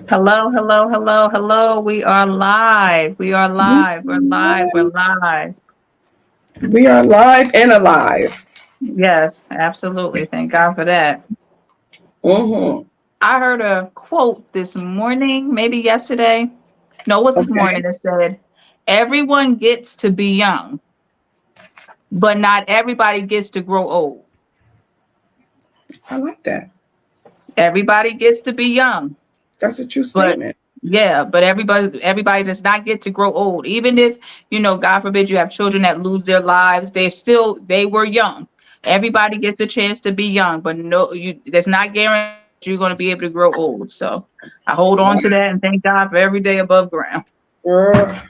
Hello, hello, hello, hello. We are live. We are live. We're live. We're live. We are live and alive. Yes, absolutely. Thank God for that. Mm-hmm. I heard a quote this morning, maybe yesterday. No, it was this Okay. morning. It said, everyone gets to be young, but not everybody gets to grow old. I like that. Everybody gets to be young, That's a true but statement. yeah, but everybody does not get to grow old. Even if, God forbid you have children that lose their lives, they were young. Everybody gets a chance to be young, but no, that's not guaranteed you're going to be able to grow old. So I hold on to that and thank God for every day above ground. Uh,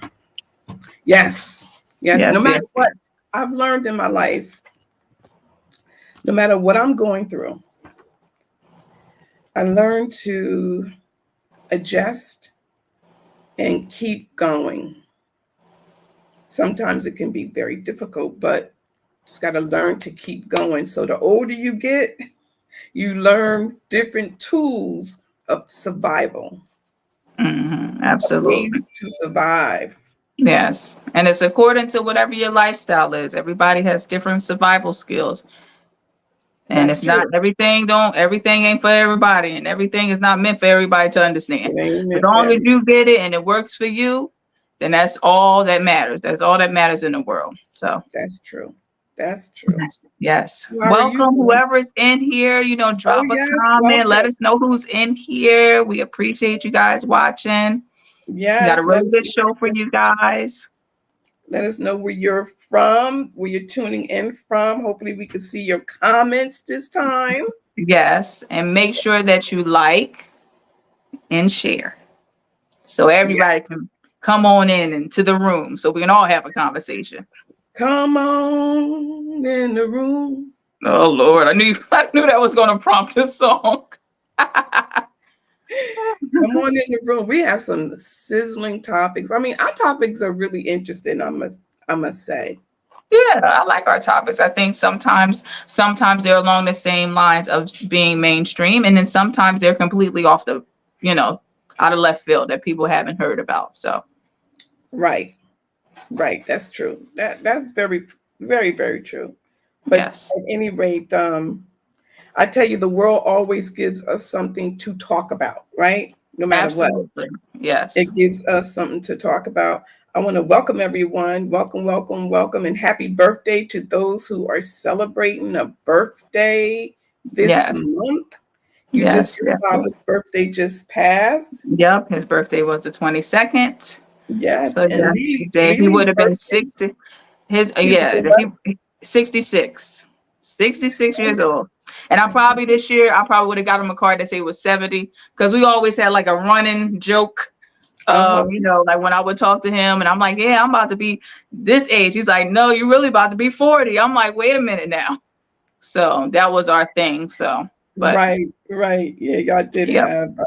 yes. Yes. No Yes, matter yes, what yes. I've learned in my life, no matter what I'm going through, I learned to adjust and keep going. Sometimes it can be very difficult, but just got to learn to keep going. So the older you get, you learn different tools of survival, Absolutely. ways to survive. Yes. And it's according to whatever your lifestyle is. Everybody has different survival skills. And That's it's not true. everything ain't for everybody, and everything is not meant for everybody to understand. It ain't As meant for long as every. you get it and it works for you, then that's all that matters. That's all that matters in the world. So That's true. That's true. yes, yes. How are you Welcome, doing? whoever's in here. Oh Drop a yes, comment. Let welcome. us know who's in here. We appreciate you guys watching. We got a Yes, really good show for you guys. let us know where you're from, where you're tuning in from. Hopefully, we can see your comments this time. Yes, and make sure that you like and share, so Yeah, everybody can come on in into the room so we can all have a conversation. come on in the room. Oh Lord, I knew that was gonna prompt a song. Come on in the room. We have some sizzling topics. I mean, our topics are really interesting. I must say. Yeah, I like our topics. I think sometimes they're along the same lines of being mainstream, and then sometimes they're completely off the, you know, out of left field that people haven't heard about. So Right, right. That's true. That's very, very, very true. But yes, at any rate, I tell you, the world always gives us something to talk about, right? No matter what, absolutely. Yes. it gives us something to talk about. I want to welcome everyone. Welcome, welcome, welcome, and happy birthday to those who are celebrating a birthday this Yes. month. Yes. Your Yes. Yes. father's birthday just passed. Yep. His birthday was the 22nd. Yes, So and yeah, today he would Lily's have been birthday. 60. His He would have yeah, been what? he 66. 66 years So, old. And this year I probably would have got him a card that say he was 70, because we always had like a running joke. uh-huh. Like when I would talk to him and I'm like, yeah, I'm about to be this age. He's like, no, you're really about to be 40. I'm like, wait a minute now. So that was our thing. So, but Right, right. Yeah, y'all did yep. have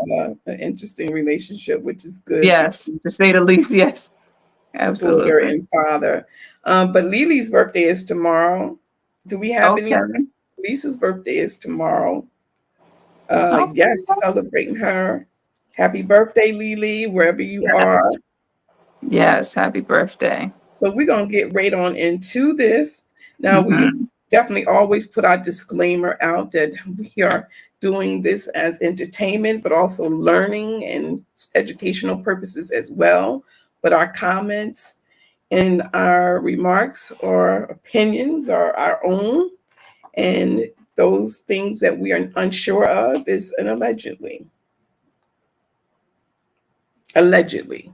an interesting relationship, which is good Yes, between to say the least. Yes, daughter absolutely. and father. But Lily's birthday is tomorrow. Do we have any? Okay. Lisa's birthday is tomorrow. Yes, Okay. celebrating her. Happy birthday, Lily, wherever you are. Yes. Yes. Happy birthday. So we're gonna get right on into this. Now we Hmm. definitely always put our disclaimer out that we are doing this as entertainment, but also learning and educational purposes as well. But our comments and our remarks or opinions are our own, and those things that we are unsure of is an allegedly. Allegedly.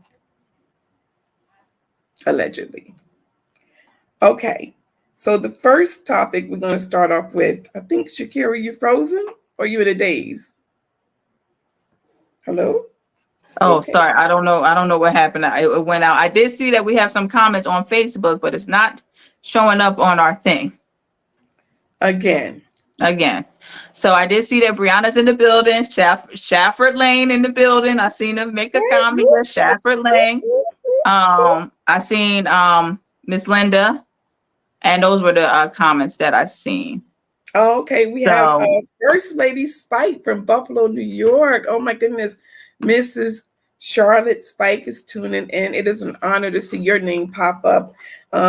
Allegedly. Okay. So the first topic we're going to start off with, I think, Shakira, you frozen or you in a daze? Hello? Oh, Okay. sorry. I don't know. I don't know what happened. It went out. I did see that we have some comments on Facebook, but it's not showing up on our thing Again. again. So I did see that Brianna's in the building. Shafford Lane in the building. I seen them make a comment. Yes, Shafford Lane. I seen Miss Linda, and those were the comments that I seen. Oh, okay, we have So, First Lady Spike from Buffalo, New York. Oh my goodness, Mrs. Charlotte Spike is tuning in. It is an honor to see your name pop up.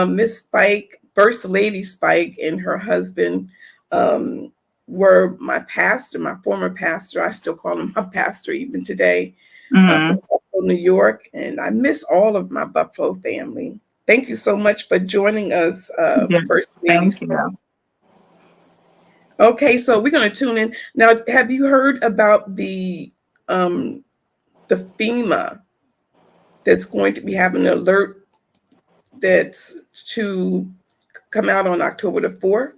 Miss Spike, First Lady Spike, and her husband um, were my pastor, my former pastor. I still call him my pastor even today, from mhm, Buffalo, New York. And I miss all of my Buffalo family. Thank you so much for joining us, First yes, Lady. thank you. Okay, so we're going to tune in now. Have you heard about um, the FEMA that's going to be having an alert that's to come out on October the 4th?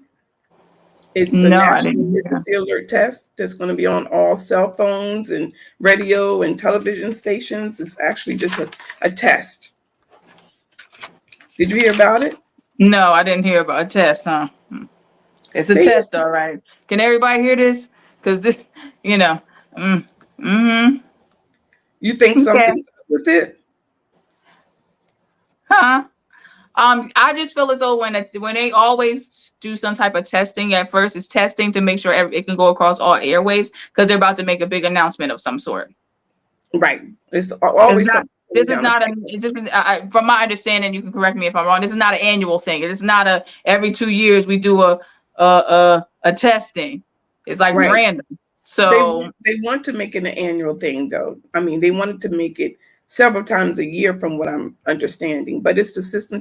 It's a No, I national didn't hear. emergency alert test that's going to be on all cell phones and radio and television stations. It's actually just a test. Did you hear about it? No, I didn't hear about a test, huh? It's a They test, used to, all right. Can everybody hear this? Because this, you know, mm, mm-hmm. you think Okay. something with it? Huh? I just feel as though when they always do some type of testing at first, it's testing to make sure it can go across all airwaves because they're about to make a big announcement of some sort. Right. It's It's always not. something going This is down the not a. pipe. It's just, from my understanding, you can correct me if I'm wrong. This is not an annual thing. It's not a every 2 years we do a testing. It's like Right. random. They So they want to make it an annual thing, though. I mean, they wanted to make it several times a year, from what I'm understanding. But it's the system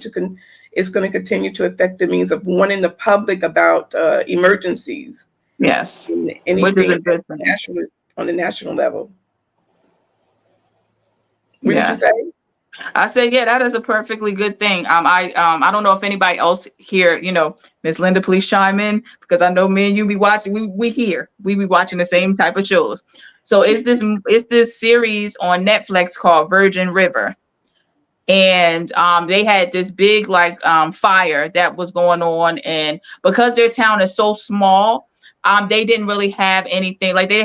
it's going to continue to affect the means of warning the public about emergencies yes, and which is anything a good thing. national on the national level. What did you say? Yes. I said, yeah, that is a perfectly good thing. I don't know if anybody else here, Miss Linda, please chime in because I know me and you be watching. We be watching the same type of shows. So it's this series on Netflix called Virgin River, and they had this big like fire that was going on, and because their town is so small, they didn't really have anything like they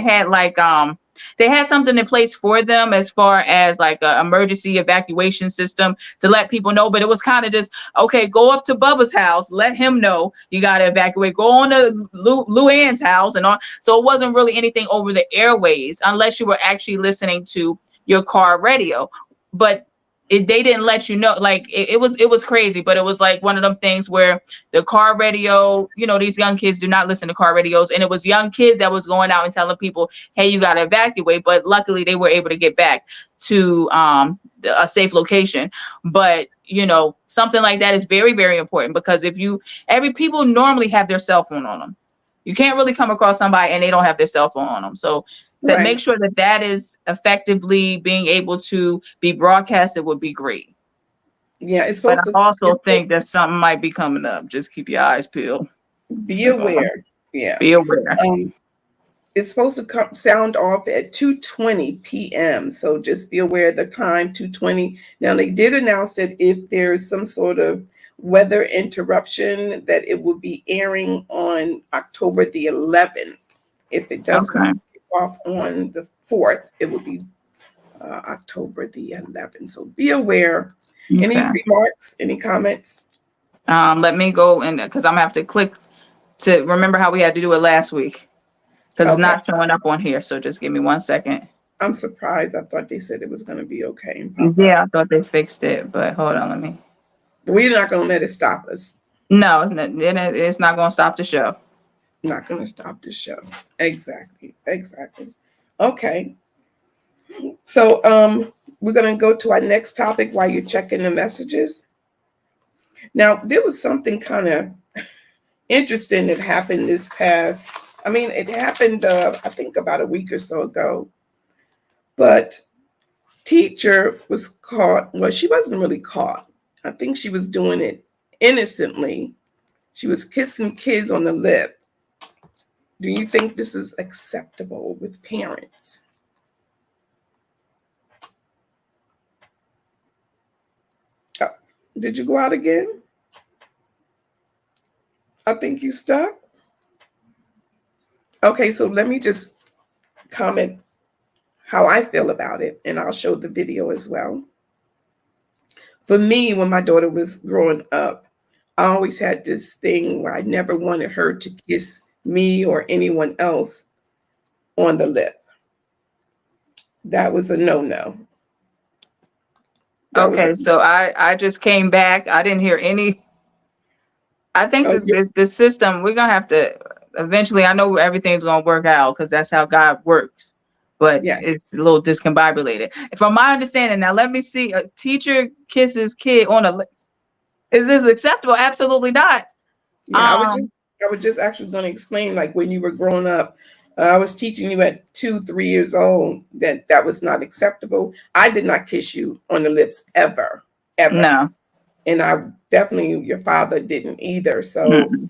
had something in place for them as far as like a emergency evacuation system to let people know, but it was kind of just okay, go up to Bubba's house, let him know you got to evacuate, go on to Luann's house and on. So it wasn't really anything over the airways unless you were actually listening to your car radio, but they didn't let you know, like it was crazy, but it was like one of them things where the car radio, these young kids do not listen to car radios, and it was young kids that was going out and telling people, hey, you got to evacuate, but luckily they were able to get back to a safe location. But something like that is very, very important because if you every people normally have their cell phone on them. You can't really come across somebody and they don't have their cell phone on them. So to make Right. sure that that is effectively being able to be broadcasted would be great. Yeah, But I also it's supposed think that something might be coming up. Just keep your eyes peeled. to be That's all. aware. Yeah. Be aware. Um, it's supposed to sound off at 2:20 p.m. So just be aware of the time, 2:20. Now they did announce that if there's some sort of weather interruption, that it will be airing on October the 11th. If it doesn't Okay. kick off on the 4th, it will be October the 11th. So be aware. Any Okay. remarks? Any comments? Let me go and because I'm gonna have to click to remember how we had to do it last week because it's Okay. not showing up on here. So just give me 1 second. I'm surprised. I thought they said it was going to be okay and pop up. Yeah, I thought they fixed it, but hold on, let me. But we're not going to let it stop us. No, it's not gonna stop the show. Not going to stop the show. Exactly. Exactly. Okay. So we're going to go to our next topic while you're checking the messages. Now, there was something kind of interesting that happened this past. I mean, it happened I think about a week or so ago. But teacher was caught. Well, she wasn't really caught. I think she was doing it innocently. She was kissing kids on the lip. Do you think this is acceptable with parents? Oh, did you go out again? I think you stuck. Okay, so let me just comment how I feel about it, and I'll show the video as well. For me, when my daughter was growing up, I always had this thing where I never wanted her to kiss me or anyone else on the lip. That was a no-no. That was a Okay, so I just came back. I didn't hear any. I think oh the system, we're gonna have to eventually. I know everything's gonna work out because that's how God works, but yeah. it's a little discombobulated. From my understanding, now let me see. A teacher kisses kid on a is this acceptable? Absolutely not. Yeah, Um, I was just actually going to explain, like when you were growing up, I was teaching you at 2, 3 years old that that was not acceptable. I did not kiss you on the lips ever, ever, no. and I definitely your father didn't either. So Mm-mm,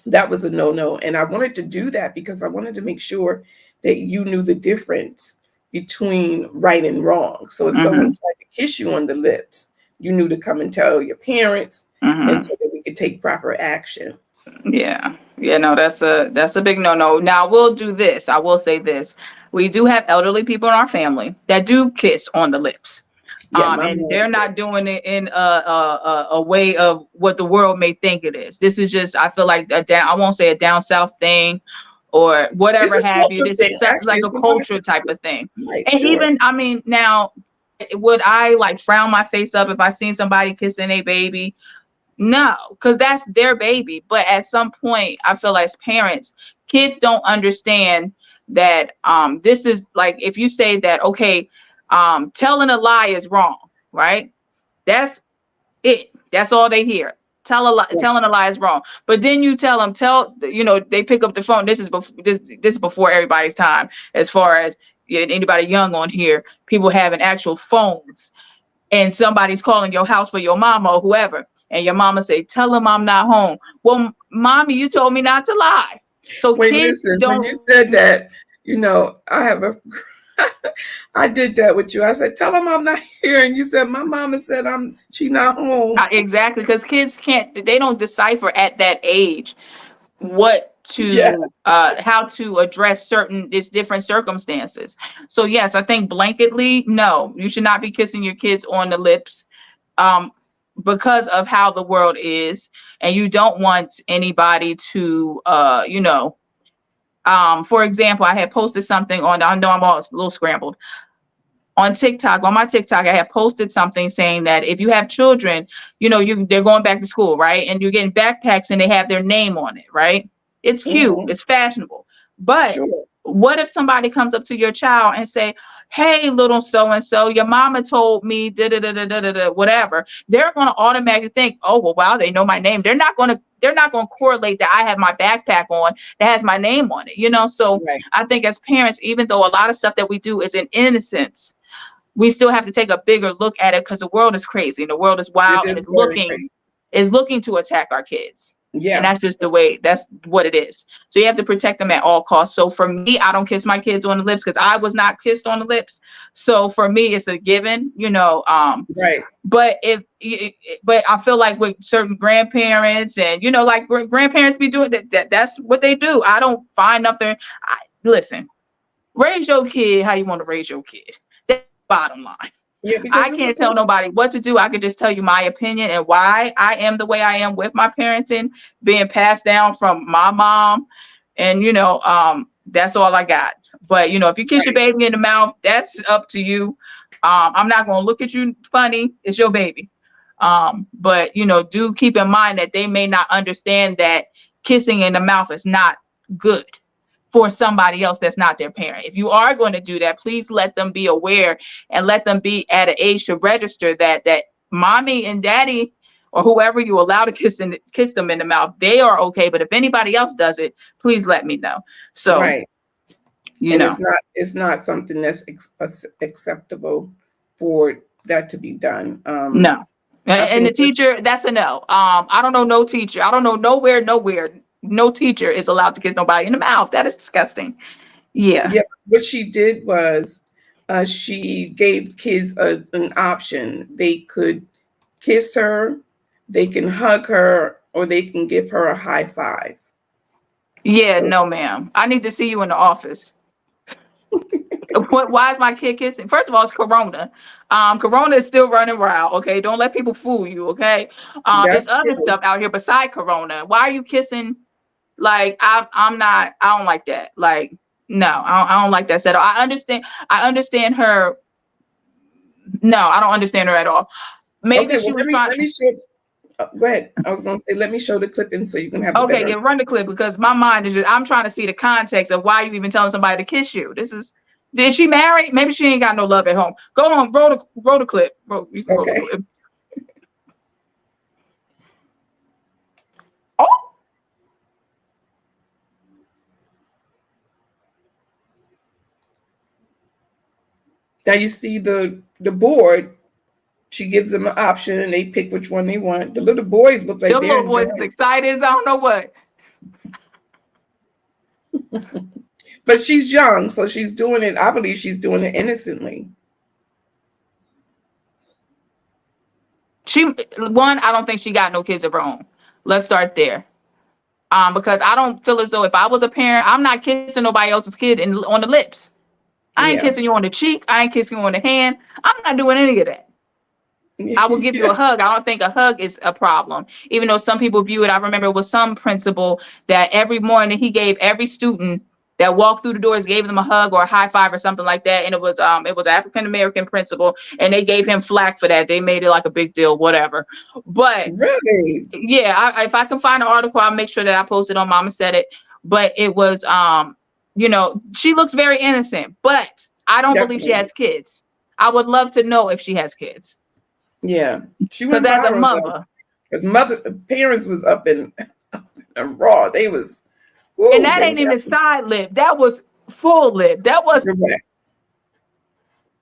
that was a no-no, and I wanted to do that because I wanted to make sure that you knew the difference between right and wrong. So if someone mm-hmm, tried to kiss you on the lips, you knew to come and tell your parents, and mm-hmm. so that we could take proper action. Yeah. Yeah, no, that's a big no-no. Now, we'll do this. I will say this. We do have elderly people in our family that do kiss on the lips. Yeah, my And mom they're did. not doing it in a way of what the world may think it is. This is just, I feel like a down, I won't say a down south thing or It's whatever a have you. cultural This is thing. Actually, like it's a a lot of culture type of thing. right, And sure. even, I mean, now, would I like frown my face up if I seen somebody kissing a baby? No, because that's their baby. But at some point, I feel as parents, kids don't understand that this is like if you say that, okay, telling a lie is wrong, right? That's it. That's all they hear. Right. Telling a lie is wrong. But then you tell them, they pick up the phone. This is before everybody's time, as far as yeah, anybody young on here, people having actual phones and somebody's calling your house for your mama or whoever, and your mama say, "Tell them I'm not home." Well, mommy, you told me not to lie. So Wait, kids listen, when don't. you said that, I have a I did that with you. I said, tell them I'm not here. And you said, my mama said she not home. Exactly, because kids can't. They don't decipher at that age what to Yes. how to address certain it's different circumstances. So yes, I think blanketly, no, you should not be kissing your kids on the lips um because of how the world is, and you don't want anybody to for example, I had posted something on, I know I'm all a little scrambled, on TikTok, on my TikTok, I had posted something saying that if you have children, they're going back to school, right? And you're getting backpacks and they have their name on it, right? It's cute, Hmm. it's fashionable. But Sure. what if somebody comes up to your child and say, "Hey, little so and so, your mama told me da da da da da da whatever." They're going to automatically think, "Oh, well, wow, they know my name." They're not going to correlate that I have my backpack on that has my name on it. So Right. I think as parents, even though a lot of stuff that we do is in innocence, we still have to take a bigger look at it because the world is crazy and the world is It wild and is is very looking crazy. is looking to attack our kids. And Yeah. that's just that's what it is. So you have to protect them at all costs. So for me, I don't kiss my kids on the lips because I was not kissed on the lips. So for me, it's a given. Right. But but I feel like with certain grandparents and like grandparents be doing that's what they do. I don't find nothing. Listen, raise your kid how you want to raise your kid. That's the bottom line. Yeah, I because it's a can't tell nobody what to do. I can just tell you my opinion and why I am the way I am with my parenting, being passed down from my mom. And that's all I got. But if you kiss your right. baby in the mouth, that's up to you. I'm not gonna look at you funny. It's your baby. But do keep in mind that they may not understand that kissing in the mouth is not good for somebody else that's not their parent. If you are going to do that, please let them be aware and let them be at an age to register that mommy and daddy or whoever you allow to kiss them in the mouth, they are okay. But if anybody else does it, please let me know. So, Right. you And know, it's not something that's acceptable for that to be done. no. I And the think that teacher, that's a no. I don't know no teacher. I don't know nowhere. No teacher is allowed to kiss nobody in the mouth. That is disgusting. Yeah. yeah, what she did was she gave kids an option. They could kiss her, they can hug her, or they can give her a high five. Yeah, So no, ma'am. I need to see you in the office. Why is my kid kissing? First of all, it's Corona. Corona is still running wild. Okay, don't let people fool you. Okay, it's that's other true. stuff out here beside Corona. Why are you kissing? Like I'm not. I don't like that. Like no, I don't like that settle. I understand. I understand her. No, I don't understand her at all. Okay, Maybe well she was trying. let me show. Go ahead. I was going to say let me show the clipping so you can have a Okay, better. yeah, run the clip because my mind is just. I'm trying to see the context of why you even telling somebody to kiss you. This is. Did she marry? Maybe she ain't got no love at home. Go on, roll the clip. You can roll the Okay. clip. Oh, Now you see the board. She gives them an option and they pick which one they want. The little boys look like them they're little boys is enjoying. excited as I don't know what. But she's young, so she's doing it. I believe she's doing it innocently. She one, I don't think she got no kids of her own. Let's start there. Because I don't feel as though if I was a parent, I'm not kissing nobody else's kid on the lips. I ain't Yeah. kissing you on the cheek. I ain't kissing you on the hand. I'm not doing any of that. I will give you Yeah. a hug. I don't think a hug is a problem, even though some people view it. I remember it was some principal that every morning he gave every student that walked through the doors, gave them a hug or a high five or something like that. And it was African American principal, and they gave him flack for that. They made it like a big deal, whatever. But Really? yeah, if I can find an article, I'll make sure that I post it on Mama Said It. But it was, she looks very innocent, but I don't believe she Definitely. has kids. I would love to know if she has kids. Yeah. She Because went as a viral though. mother, Because parents was up and raw. They was, and woo, that they ain't was even happy. side lip, that was full lip. That was Direct.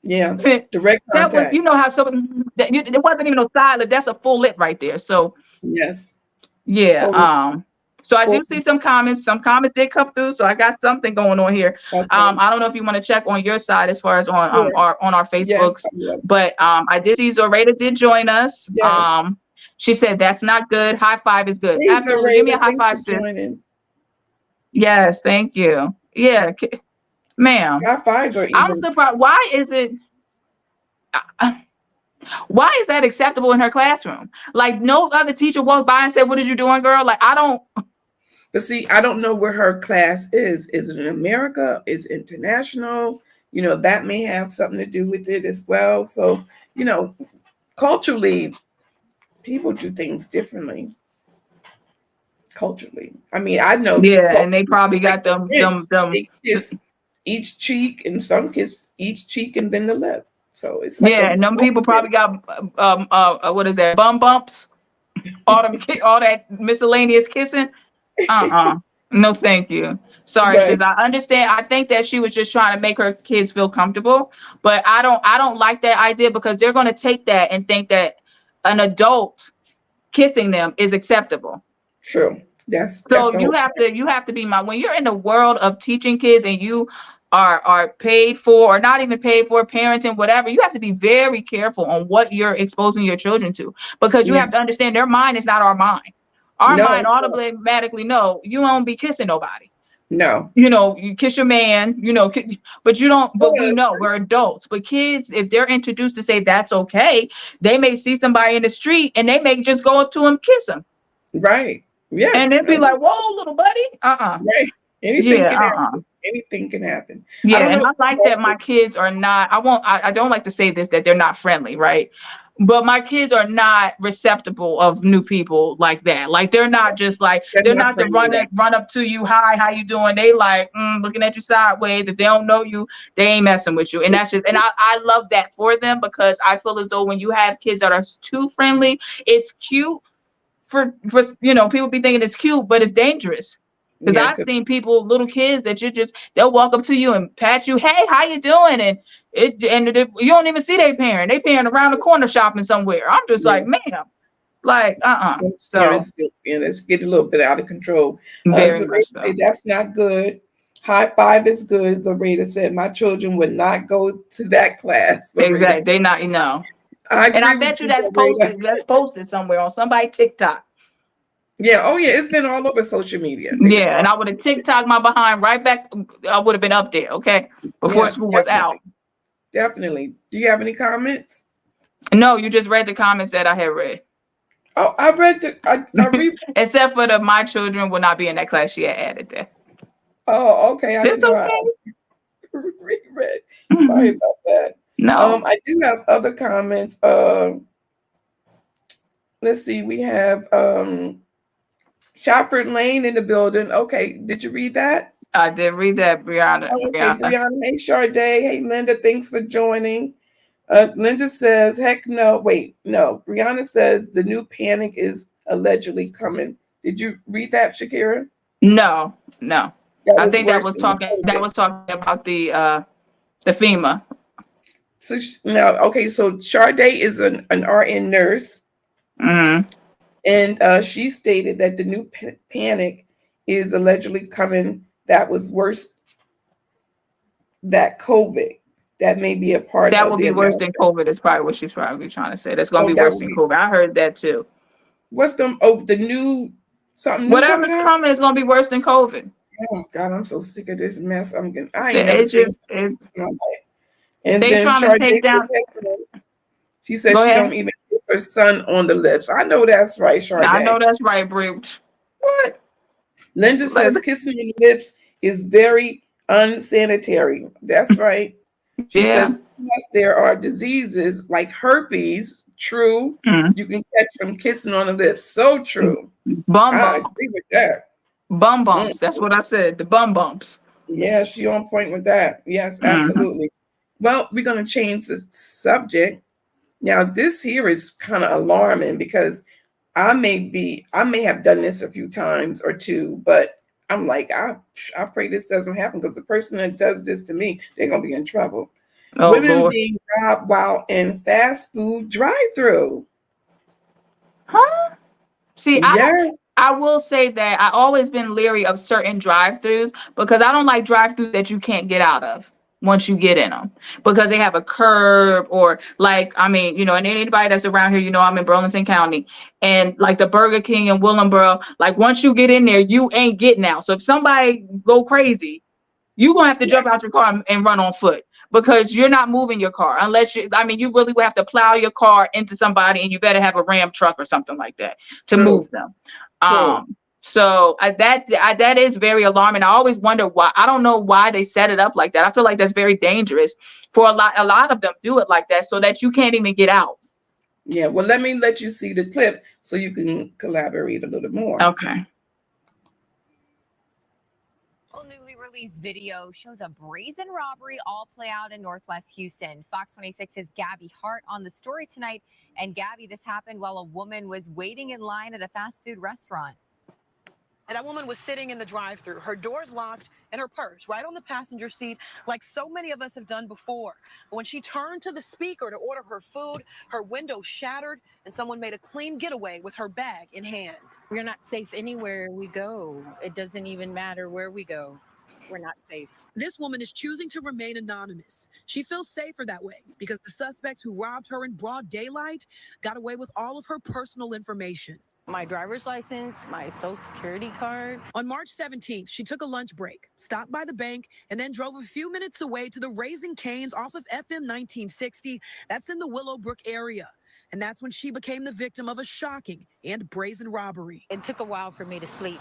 Yeah. that Direct was, contact. you know how it wasn't even no side lip. That's a full lip right there. So Yes. yeah, Total so I full. do see some comments. Some comments did come through, so I got something going on here. Okay. I don't know if you want to check on your side as far as Sure. on our Yes. Facebooks, I will. but I did see Zoraida did join us. Yes. She said that's not good. High five is good. Hey, Absolutely. Give me a Zareda. high Thanks for five, sis. joining. Yes, thank you. Yeah, ma'am. High fives are I'm even. surprised. Uh, why is that acceptable in her classroom? Like no other teacher walked by and said, "What are you doing, girl?" Like I don't. But see, I don't know where her class is. Is it in America? Is it international? That may have something to do with it as well. So, you know, culturally, people do things differently. Culturally, I mean, I know Yeah, and they culturally, probably like got the French, them. they kiss each cheek, and some kiss each cheek and then the lip. So it's like Yeah, a and them people ultimate. probably got what is that, bum bumps, all that miscellaneous kissing. No, thank you. Sorry, Right. sis. I understand. I think that she was just trying to make her kids feel comfortable, but I don't like that idea because they're going to take that and think that an adult kissing them is acceptable. True. That's So the whole you have to be when you're in the world of teaching kids and you are paid for or not even paid for parenting whatever, you have to be very careful on what you're exposing your children to because you yeah. have to understand their mind is not our mind. Our No, mind it's not. automatically know you won't be kissing nobody. No. You kiss your man, but you don't, Oh, but we that's know we're adults. But kids, if they're introduced to say that's okay, they may see somebody in the street and they may just go up to him, kiss him, right. Yeah. and then be like, whoa, little buddy. Right. Anything Yeah, can happen. Anything can happen. I yeah, don't and know if I like that my kids are not. I don't like to say this that they're not friendly, right? But my kids are not receptible of new people like that. Like they're not just like they're they're not not the friendly. run up to you, hi, how you doing? They like looking at you sideways. If they don't know you, they ain't messing with you. And that's just and I love that for them because I feel as though when you have kids that are too friendly, it's cute for people be thinking it's cute, but it's dangerous. Because Yeah. I've seen people, little kids, that they'll walk up to you and pat you, hey, how you doing? And you don't even see their parent. They parent around the corner shopping somewhere. I'm just Yeah. like, ma'am, like, So Parents, let's get a little bit out of control. very Zareta much said, so. that's not good. High five is good. Zareta said, my children would not go to that class. Zareta, Exactly. They not, I and I agree with bet you you, Zareta. that's posted somewhere on somebody TikTok. Yeah. Oh, yeah. It's been all over social media. They've been Yeah, and talking. I would have TikTok my behind right back. I would have been up there, okay, before Yeah, school was out. definitely. Definitely. Do you have any comments? No, you just read the comments that I had read. Oh, I read the. I read. Except for the my children will not be in that class. She had added there. Oh, okay. I didn't It's know I okay. reread. Sorry about that. No. I do have other comments. Let's see. We have Shopford Lane in the building. Okay, did you read that? I did read that, Brianna. Oh, okay, Brianna. Brianna. Hey, Sade. Hey, Linda. Thanks for joining. Linda says, heck no. Wait, no. Brianna says the new panic is allegedly coming. Did you read that, Shakira? No, no. That I is think that worse was than talking. That COVID. was talking about the FEMA. So now, okay, so Sade is an RN nurse, Hmm. and she stated that the new panic is allegedly coming. That was worse that COVID. That may be a part That of would the be worse than announcement. COVID. Is probably what she's probably trying to say. That's gonna Oh, be that worse would than be COVID. I heard that too. what's the new something new coming Whatever's out? coming is gonna be worse than COVID. Oh God, I'm so sick of this mess. I ain't never It seen just something it, in my life. And they then trying to Sade take down. she says Go she ahead. don't even kiss her son on the lips. I know that's right, I know Sade. that's right, Brie. What? Linda says kissing your lips is very unsanitary. That's right. She Yeah. says, plus there are diseases like herpes. True. Mm. You can catch from kissing on the lips. So true. Bum I bumps. agree with that. Bum Mm. bumps. That's what I said. The bum bumps. Yeah, she on point with that. Yes, Hmm. absolutely. Well, we're going to change the subject. Now, this here is kind of alarming because I may have done this a few times or two, but I'm like, I pray this doesn't happen because the person that does this to me, they're gonna be in trouble. Oh Women Lord. being robbed while in fast food drive-through. Huh? See, I don't. Yes, I will say that I always been leery of certain drive-throughs because I don't like drive-throughs that you can't get out of once you get in them because they have a curb or like I mean, and anybody that's around here, I'm in Burlington County and like the Burger King in Willingboro, like once you get in there, you ain't getting out. So if somebody go crazy, you're gonna have to yeah, jump out your car and run on foot because you're not moving your car unless you really would have to plow your car into somebody and you better have a Ram truck or something like that to true, move them. true. So that is very alarming. I always wonder why. I don't know why they set it up like that. I feel like that's very dangerous for a lot of them do it like that so that you can't even get out. Yeah, well, let you see the clip so you can collaborate a little more. Okay. A newly released video shows a brazen robbery all play out in Northwest Houston. Fox 26's Gabby Hart on the story tonight. And Gabby, this happened while a woman was waiting in line at a fast food restaurant. And that woman was sitting in the drive-thru, her doors locked and her purse right on the passenger seat, like so many of us have done before. But when she turned to the speaker to order her food, her window shattered and someone made a clean getaway with her bag in hand. We're not safe anywhere we go. It doesn't even matter where we go. We're not safe. This woman is choosing to remain anonymous. She feels safer that way because the suspects who robbed her in broad daylight got away with all of her personal information. My driver's license, my social security card. On March 17th, she took a lunch break, stopped by the bank, and then drove a few minutes away to the Raising Cane's off of FM 1960. That's in the Willowbrook area. And that's when she became the victim of a shocking and brazen robbery. It took a while for me to sleep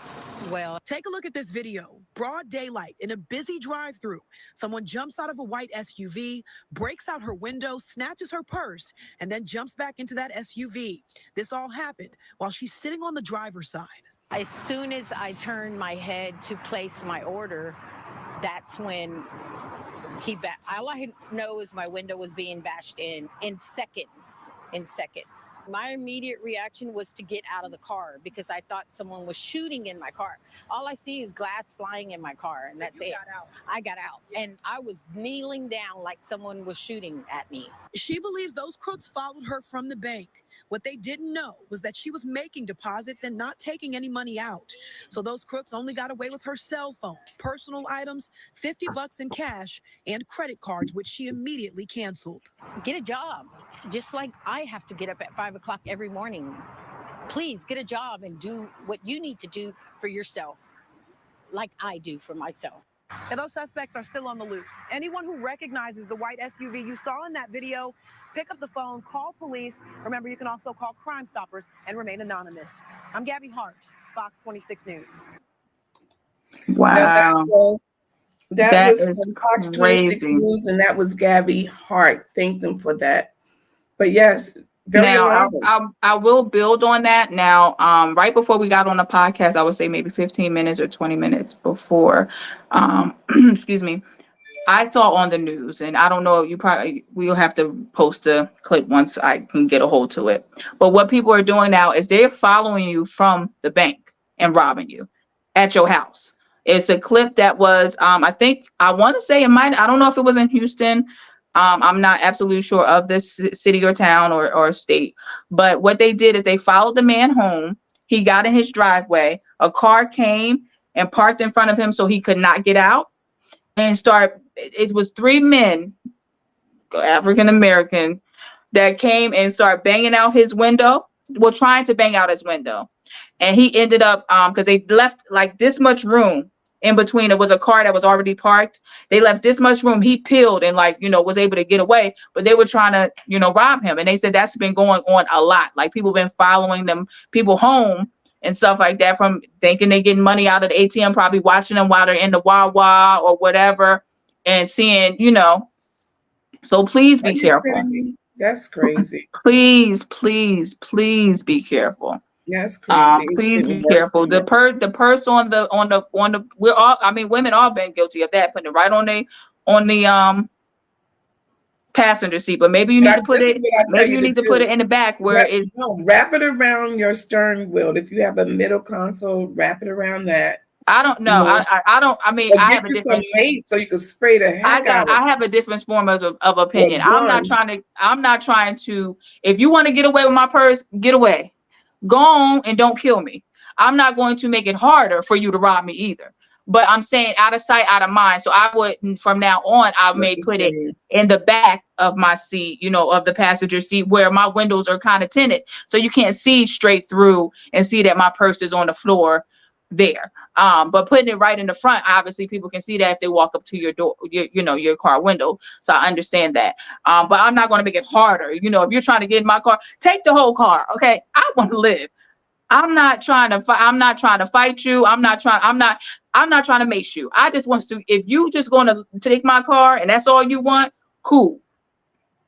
well. Take a look at this video. Broad daylight in a busy drive-thru. Someone jumps out of a white SUV, breaks out her window, snatches her purse, and then jumps back into that SUV. This all happened while she's sitting on the driver's side. As soon as I turned my head to place my order, that's when all I know is my window was being bashed in seconds. My immediate reaction was to get out of the car because I thought someone was shooting in my car. All I see is glass flying in my car, and So that's you it. got out. I got out, and I was kneeling down like someone was shooting at me. She believes those crooks followed her from the bank. What they didn't know was that she was making deposits and not taking any money out. So those crooks only got away with her cell phone, personal items, $50 in cash, and credit cards, which she immediately canceled. Get a job, just like I have to get up at 5 o'clock every morning. Please get a job and do what you need to do for yourself, like I do for myself. And those suspects are still on the loose. Anyone who recognizes the white SUV you saw in that video, pick up the phone, call police. Remember, you can also call Crime Stoppers and remain anonymous. I'm Gabby Hart, Fox 26 News. Now Wow. that That was is from Fox 26 crazy. News, and that was Gabby Hart. Thank them for that. But yes, very Now, alarming. I will build on that. Now, right before we got on the podcast, I would say maybe 15 minutes or 20 minutes before, excuse me, I saw on the news, and I don't know, you probably we'll have to post a clip once I can get a hold to it. But what people are doing now is they're following you from the bank and robbing you at your house. It's a clip that was, I think I want to say it might. I don't know if it was in Houston. I'm not absolutely sure of this city or town or state. But what they did is they followed the man home. He got in his driveway. A car came and parked in front of him, so he could not get out and start. It was three men, African American, that came and started banging out his window. Well, trying to bang out his window, and he ended up because they left like this much room in between. It was a car that was already parked. They left this much room. He peeled and was able to get away, but they were trying to rob him. And they said that's been going on a lot. Like people been following them people home and stuff like that, from thinking they're getting money out of the ATM, probably watching them while they're in the Wawa or whatever, and seeing. So please Are be you careful. kidding me? That's crazy. Please, please, please be careful. That's crazy. It's Please be getting worse careful. and The worse. purse on the we're all, I mean, women all been guilty of that, putting it right on the passenger seat. But maybe you need to put This is it, what I tell maybe you you to need to put do. it in the back where it's. Wrap it around your stern wheel. If you have a middle console, wrap it around that. I don't You know. know, I don't. I mean, or I get have a you some different. mace so you can spray the heck out of I it. have a different form of Or opinion. I'm not gun. trying to. I'm not trying to. If you want to get away with my purse, get away. Go on and don't kill me. I'm not going to make it harder for you to rob me either. But I'm saying out of sight, out of mind. So I would, from now on, I What may you're put it saying. in the back of my seat, of the passenger seat where my windows are kind of tinted. So you can't see straight through and see that my purse is on the floor there. But putting it right in the front, obviously people can see that if they walk up to your door, your car window. So I understand that. But I'm not going to make it harder. If you're trying to get in my car, take the whole car. Okay. I want to live. I'm not trying to fight. I'm not trying to fight you. I'm not trying to mace you. I just want to, if you just going to take my car and that's all you want, cool.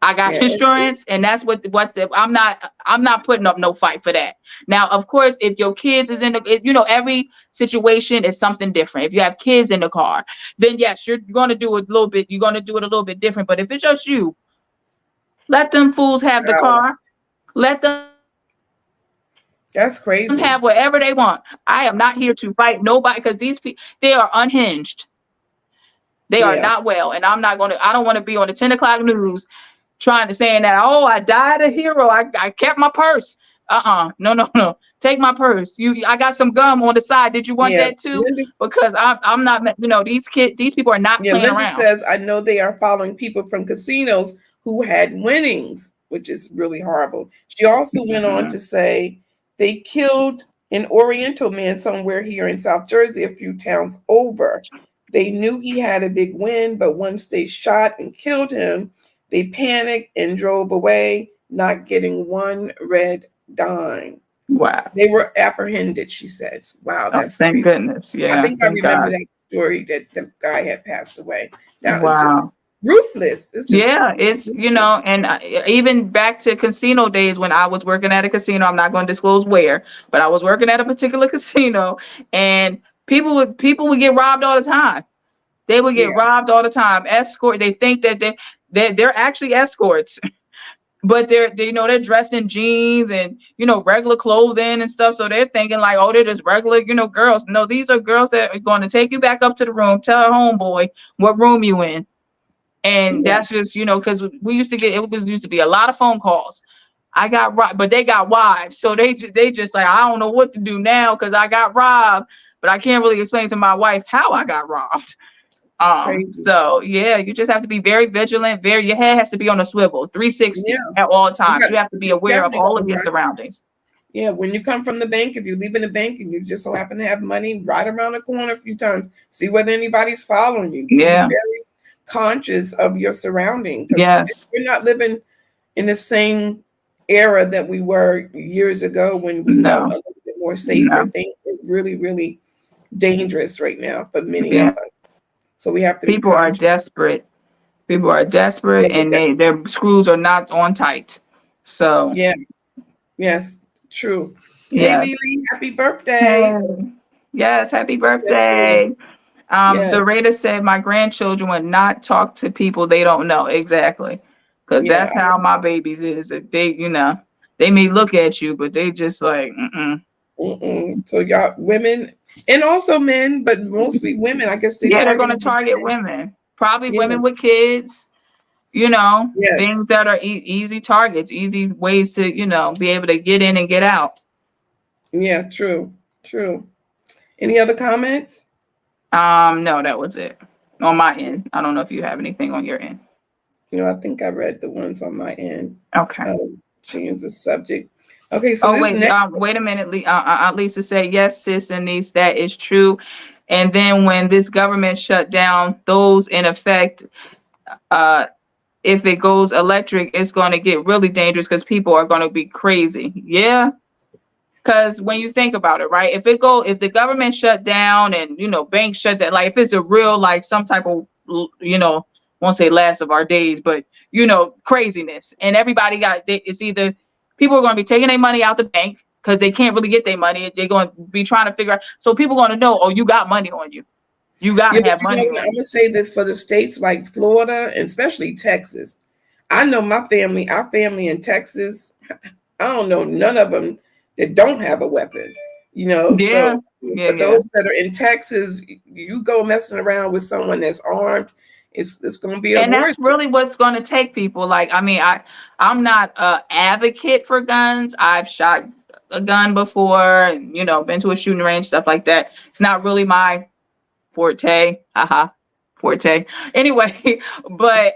I got Yeah, insurance, and that's I'm not putting up no fight for that. Now, of course, if your kids is in every situation is something different. If you have kids in the car, then yes, you're going to do it a little bit. You're going to do it a little bit different. But if it's just you, let them fools have the wow, car. Let them that's crazy. have whatever they want. I am not here to fight nobody because these people, they are unhinged. They are Yeah, not well. And I don't want to be on the 10 o'clock news trying to saying that, oh, I died a hero. I kept my purse. No, no, no. Take my purse. I got some gum on the side. Did you want yeah. that too? Because I'm not, these people are not Yeah, playing Linda around. says, I know they are following people from casinos who had winnings, which is really horrible. She also went on Mhm. to say they killed an Oriental man somewhere here in South Jersey, a few towns over. They knew he had a big win, but once they shot and killed him, they panicked and drove away, not getting one red dime. Wow. They were apprehended, she says. Wow, Oh, that's thank crazy. goodness. I Yeah. think I Thank remember God. that story that the guy had passed away. Now it's just Wow. ruthless. It's just Yeah, it's, ruthless. and even back to casino days when I was working at a casino, I'm not going to disclose where, but I was working at a particular casino, and people would get robbed all the time. They would get Yeah, robbed all the time. Escort, they think that they're actually escorts, but they're dressed in jeans and regular clothing and stuff. So they're thinking like, oh, they're just regular girls. No, these are girls that are going to take you back up to the room. Tell a homeboy what room you in. And yeah, that's just, because we used to get, used to be a lot of phone calls. I got robbed, but they got wives. So they just like, I don't know what to do now because I got robbed, but I can't really explain to my wife how I got robbed. it's crazy. So yeah, you just have to be very vigilant. Your head has to be on a swivel, 360 Yeah, at all you times. got You have to be you aware of definitely got all to of your watch. surroundings. Yeah, when you come from the bank, if you leave in the bank and you just so happen to have money right around the corner a few times, see whether anybody's following you. Be Yeah. very conscious of your surrounding, because Yes. we're not living in the same era that we were years ago when we felt a No. little bit more safer. No. Things are really, really dangerous right now for many of Yeah. us. So we have to be People are conscious. desperate. People are Yeah, desperate, and their screws are not on tight. So yeah, yes, true. Hey, yes. Lily, happy birthday. Hey. Yes, happy Birthday. birthday. Yes, Zareta said my grandchildren would not talk to people they don't know. Exactly. Because yeah. that's how my babies is. If they, they may look at you, but they just like, mm-mm. Mm-mm. So y'all women and also men, but mostly women. I guess they Yeah, they're going to targeting the target men. women. Probably Yeah. women with kids, Yes. things that are easy targets, easy ways to, be able to get in and get out. Yeah. True. True. Any other comments? No, that was it on my end. I don't know if you have anything on your end. I think I read the ones on my end. Okay. Change the subject. Okay. So Oh this wait, next. wait a minute. Lisa said yes, sis and niece, that is true. And then when this government shut down, those in effect, uh, if it goes electric, it's going to get really dangerous because people are going to be crazy. Yeah, because when you think about it, right? If the government shut down and banks shut down, like if it's a real like some type of won't say last of our days, but craziness, and everybody it's either people are going to be taking their money out the bank because they can't really get their money. They're going to be trying to figure out. So people are going to know, oh, you got money on you. You got Yeah, to but have money I'm on you. gonna say this for the states like Florida and especially Texas. I know our family in Texas. I don't know none of them that don't have a weapon. Yeah, So yeah, for yeah. those that are in Texas, you go messing around with someone that's armed, it's going to be a And war that's zone. really what's going to take people. Like, I mean, I'm not a advocate for guns. I've shot a gun before, and been to a shooting range, stuff like that. It's not really my forte. Haha, forte. Anyway, but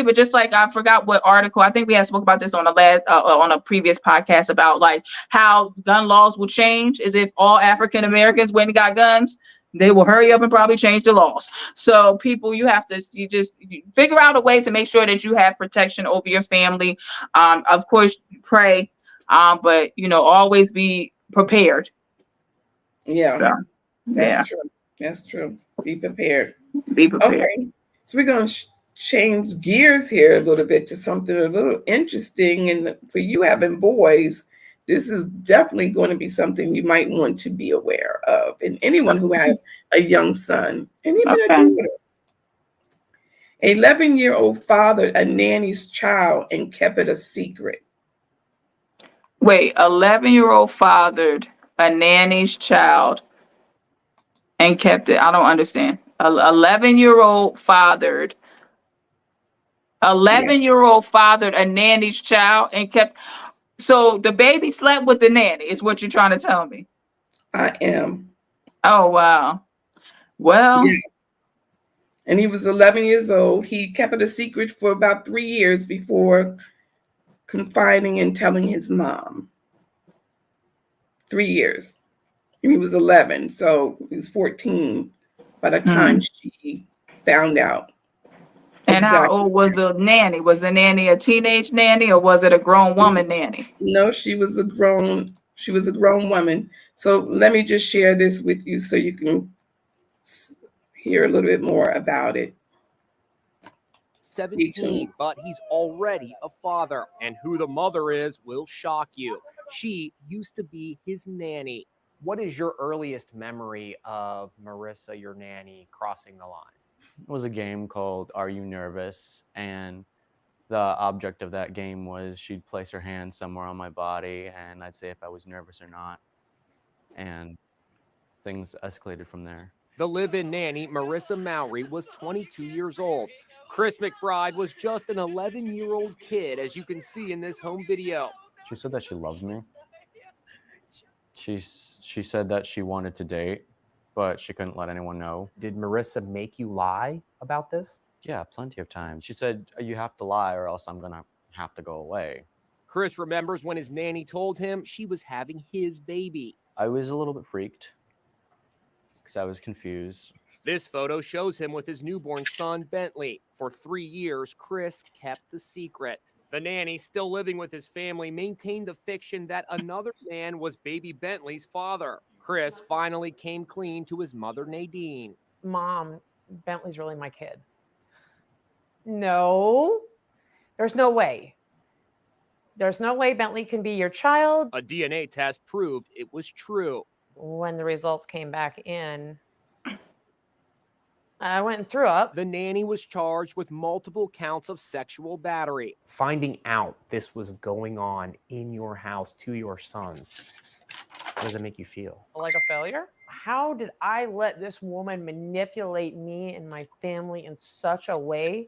but just like I forgot what article, I think we had spoke about this on the last on a previous podcast about like how gun laws will change is if all African Americans went and got guns, they will hurry up and probably change the laws. So people, you figure out a way to make sure that you have protection over your family. Of course, pray, but always be prepared. Yeah, So that's yeah, true. That's true. Be prepared. be prepared. Okay, so we're going to change gears here a little bit to something a little interesting. And for you having boys, this is definitely going to be something you might want to be aware of. And anyone who has a young son and even a Okay. daughter. An 11-year-old fathered a nanny's child and kept it a secret. Wait, 11-year-old fathered a nanny's child and kept it. I don't understand. 11-year-old fathered Yeah, 11-year-old fathered a nanny's child and kept. So the baby slept with the nanny is what you're trying to tell me. I am. Oh wow. Well, Yeah. And he was 11 years old. He kept it a secret for about 3 years before confiding and telling his mom. 3 years. And he was 11, so he was 14 by the time hmm. she found out And how exactly. old was the nanny? Was the nanny a teenage nanny or was it a grown woman nanny? No, she was a grown woman. So let me just share this with you so you can hear a little bit more about it. 17, but he's already a father. And who the mother is will shock you. She used to be his nanny. What is your earliest memory of Marissa, your nanny, crossing the line? It was a game called Are You Nervous? And the object of that game was she'd place her hand somewhere on my body and I'd say if I was nervous or not. And things escalated from there. The live-in nanny, Marissa Mowry, was 22 years old. Chris McBride was just an 11-year-old kid, as you can see in this home video. She said that she loved me. She said that she wanted to date, but she couldn't let anyone know. Did Marissa make you lie about this? Yeah, plenty of times. She said, you have to lie or else I'm going to have to go away. Chris remembers when his nanny told him she was having his baby. I was a little bit freaked because I was confused. This photo shows him with his newborn son, Bentley. For 3 years, Chris kept the secret. The nanny, still living with his family, maintained the fiction that another man was baby Bentley's father. Chris finally came clean to his mother, Nadine. Mom, Bentley's really my kid. No, there's no way. There's no way Bentley can be your child. A DNA test proved it was true. When the results came back in, I went and threw up. The nanny was charged with multiple counts of sexual battery. Finding out this was going on in your house to your son, how does it make you feel? Like a failure? How did I let this woman manipulate me and my family in such a way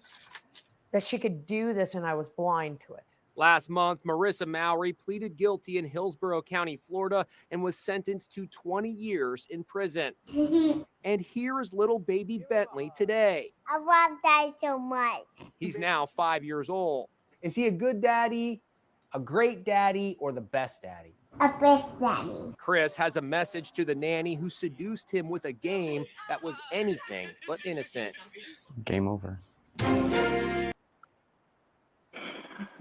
that she could do this and I was blind to it? Last month, Marissa Mowry pleaded guilty in Hillsborough County, Florida, and was sentenced to 20 years in prison. And here is little baby Bentley today. I love that so much. He's now 5 years old. Is he a good daddy, a great daddy, or the best daddy? A best daddy. Chris has a message to the nanny who seduced him with a game that was anything but innocent. Game over.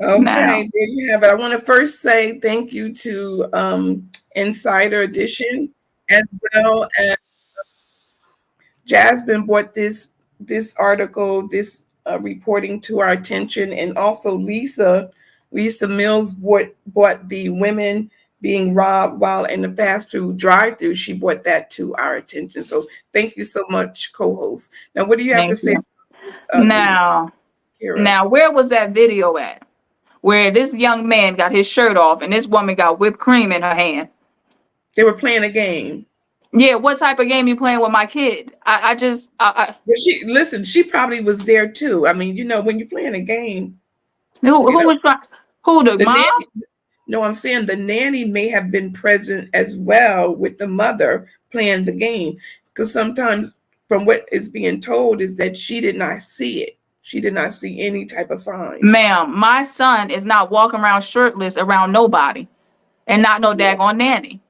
Okay, Now. there you have it. I want to first say thank you to Insider Edition, as well as Jasmine brought this article, this reporting to our attention, and also Lisa Mills brought the women being robbed while in the fast food drive-thru. She brought that to our attention. So thank you so much, co-host. Now, what do you have to say? Now, where was that video at? Where this young man got his shirt off and this woman got whipped cream in her hand. They were playing a game. Yeah, what type of game you playing with my kid? But she probably was there too. I mean, when you're playing a game. Who was trying? Who, the mom? Nanny, no, I'm saying the nanny may have been present as well with the mother playing the game. Because sometimes from what is being told is that she did not see it. She did not see any type of sign. Ma'am, my son is not walking around shirtless around nobody and not no daggone nanny.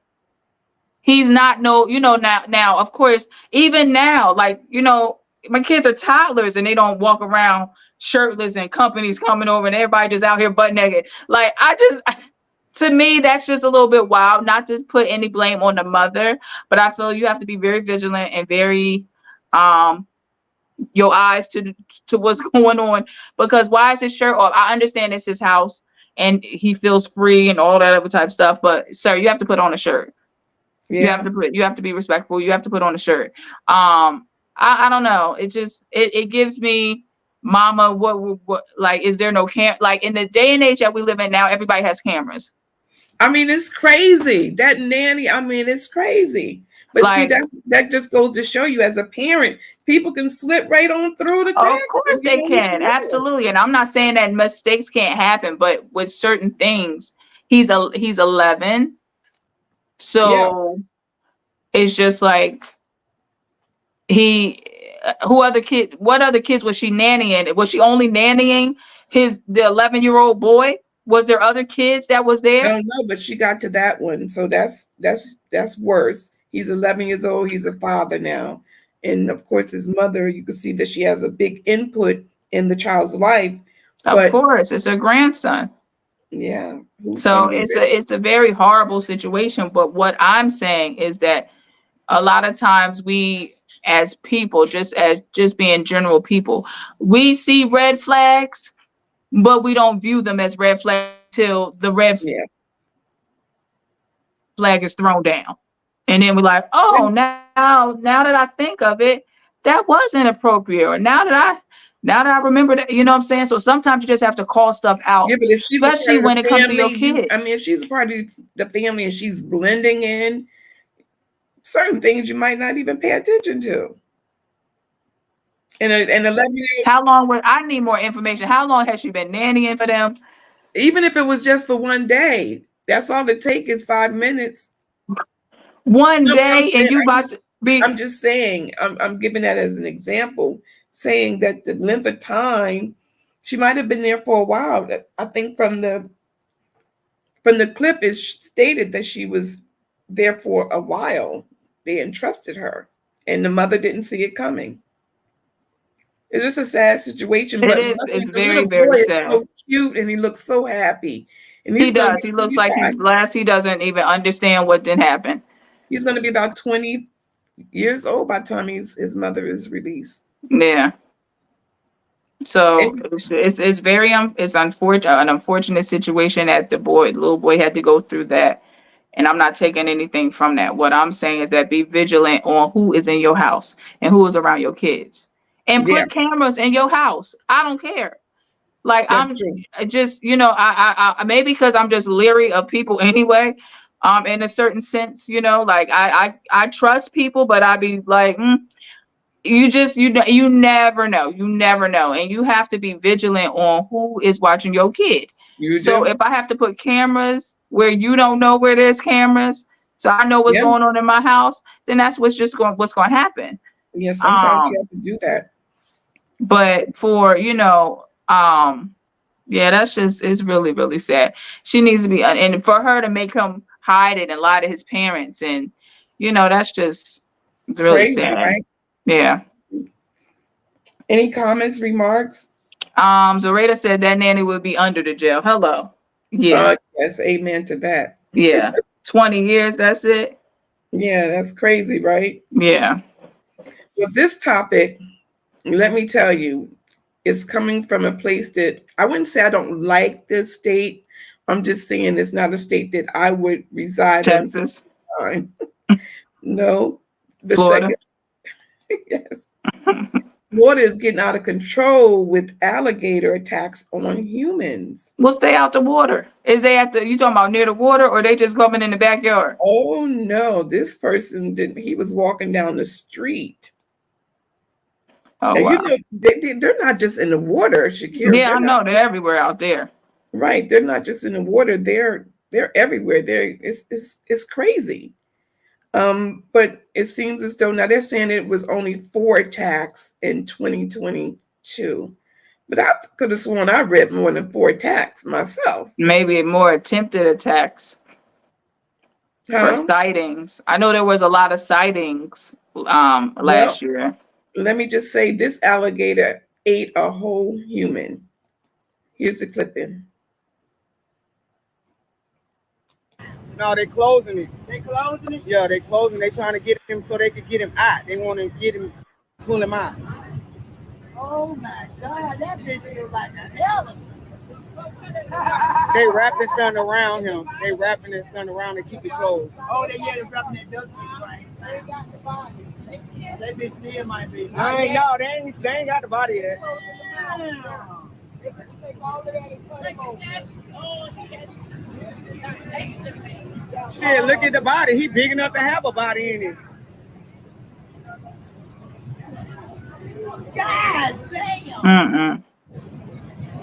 He's not now, of course, even now, like, my kids are toddlers and they don't walk around shirtless and companies coming over and everybody just out here butt naked. Like, to me, that's just a little bit wild, not to put any blame on the mother, but I feel you have to be very vigilant and very, your eyes to what's going on, because why is his shirt off? I understand it's his house and he feels free and all that other type of stuff, but sir, you have to put on a shirt. Yeah. You have to be respectful. You have to put on a shirt. I don't know. It gives me, mama, what like, is there no like in the day and age that we live in now, everybody has cameras. I mean, it's crazy. That nanny, I mean, it's crazy. But like, see, that just goes to show you, as a parent, people can slip right on through the cracks. Of course they can. Absolutely. And I'm not saying that mistakes can't happen, but with certain things, he's 11. So it's just like what other kids was she nannying? Was she only nannying the 11-year-old boy? Was there other kids that was there? I don't know, but she got to that one. So that's worse. He's 11 years old. He's a father now. And of course, his mother, you can see that she has a big input in the child's life. Of course, it's her grandson. Yeah. So it's a very horrible situation. But what I'm saying is that a lot of times we, as people, just being general people, we see red flags, but we don't view them as red flags till the red flag is thrown down. And then we're like, oh, now that I think of it, that was inappropriate. Or now that I remember that, you know what I'm saying? So sometimes you just have to call stuff out, especially when it comes to your kid. If she's a part of the family and she's blending in, certain things you might not even pay attention to. And 11-year-old. How long I need more information. How long has she been nannying for them? Even if it was just for one day, that's all it takes is 5 minutes. One day, and you about to be. I'm just saying, I'm giving that as an example, saying that the length of time, she might have been there for a while. I think from the From the clip, it stated that she was there for a while. They entrusted her, and the mother didn't see it coming. It's just a sad situation, It but is. mother, It's the very, little very boy is sad. so cute, and he looks so happy, and He he's going to does. be He looks he's like he's back. blessed. He doesn't even understand what did happen. He's going to be about 20 years old by the time his mother is released. Yeah. So And it's very it's unfortunate, an unfortunate situation that the little boy had to go through that. And I'm not taking anything from that. What I'm saying is that be vigilant on who is in your house and who is around your kids, and yeah, put cameras in your house. I don't care. Like that's true. just I maybe because I'm just leery of people anyway. In a certain sense, like I trust people, but I be like, you never know, and you have to be vigilant on who is watching your kid. You So do. if I have to put cameras where you don't know where there's cameras, so I know what's Yeah, going on in my house, then that's what's going to happen. yeah. Sometimes you um have to do that. but for yeah, that's just, it's really, really sad. She needs to be, and for her to make him hide it and lie to his parents, and that's just, it's really Crazy, sad. right? Yeah. Any comments, remarks? Zareta said that nanny would be under the jail. Hello. Yeah. Yes, amen to that. Yeah. 20 years, that's it. Yeah, that's crazy, right? Yeah. Well, this topic, let me tell you, is coming from a place that I wouldn't say I don't like this state. I'm just saying it's not a state that I would reside in. Texas. No, the Florida. second, yes. Florida is getting out of control with alligator attacks on humans. Well, stay out the water. Is they you talking about near the water, or they just coming in the backyard? Oh no, this person didn't. He was walking down the street. Oh, And wow. they're not just in the water, Shakira. Yeah, They're I not, know. They're everywhere out there. right. They're not just in the water. They're everywhere. It's crazy. But it seems as though now they're saying it was only 4 attacks in 2022. But I could have sworn I read more than 4 attacks myself. Maybe more attempted attacks or Huh? sightings. I know there was a lot of sightings Well, last year. let me just say this alligator ate a whole human. Here's the clipping. No, they closing it. They closing it? Yeah, they closing. They trying to get him so they could get him out. They want to get him, pull him out. Oh my God, that bitch feels like an elephant. They wrapping something around him. They wrapping this something around to keep it closed. Oh, they wrapping that duck right. They got the body. That bitch still might be. They ain't got the body yet. They can take all of that and cut him over. Shit, look at the body. He big enough to have a body in it. God damn.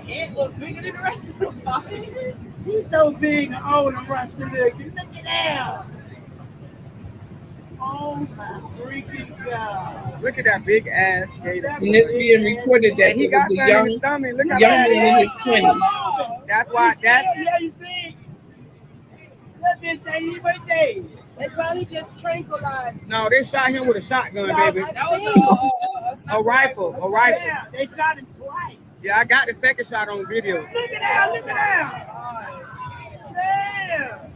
It looks bigger than the rest of the body. He's so big and old and rusty looking. Look at that. Oh my freaking God. Look at that big ass gator. And it's being reported that he it was a young man in his 20s. That's why yeah, you see? That bitch ain't even dead. They probably just tranquilized. No, they shot him with a shotgun, baby. That was a rifle. A rifle. Yeah, they shot him twice. Yeah, I got the second shot on video. Look at that, look at that. Damn.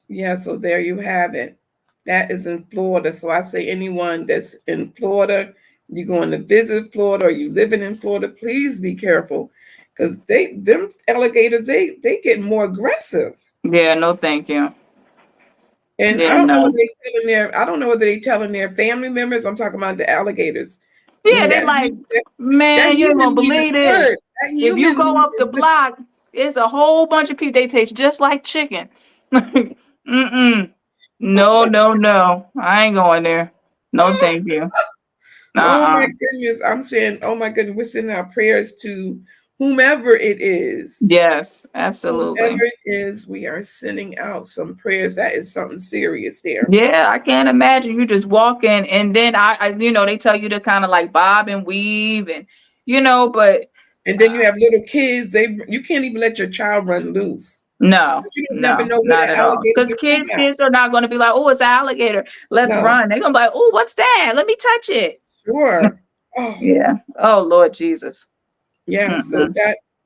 Yeah, so there you have it. That is in Florida. So I say anyone that's in Florida, you're going to visit Florida or you living in Florida, please be careful. Because them alligators, they get more aggressive. Yeah, no thank you. And Yeah, I don't know no. whether they telling their family members. I'm talking about the alligators. Yeah, they like, man, you ain't gonna believe this. If you go up the block, it's a whole bunch of people. They taste just like chicken. Mm-mm. No. I ain't going there. No, thank you. Oh my goodness. I'm saying, oh my goodness, we're sending our prayers to whomever it is. Yes, absolutely. Whoever it is, we are sending out some prayers. That is something serious there. Yeah, I can't imagine you just walking and then I they tell you to kind of like bob and weave and but And then you have little kids. You can't even let your child run loose. no, You don't never no, know where not the at all. alligator Because just came out. kids are not going to be like, oh, it's an alligator. Let's No, run. They're going to be like, oh, what's that? Let me touch it. sure. Oh, Yeah. Oh, Lord Jesus. yeah. So Mm-mm.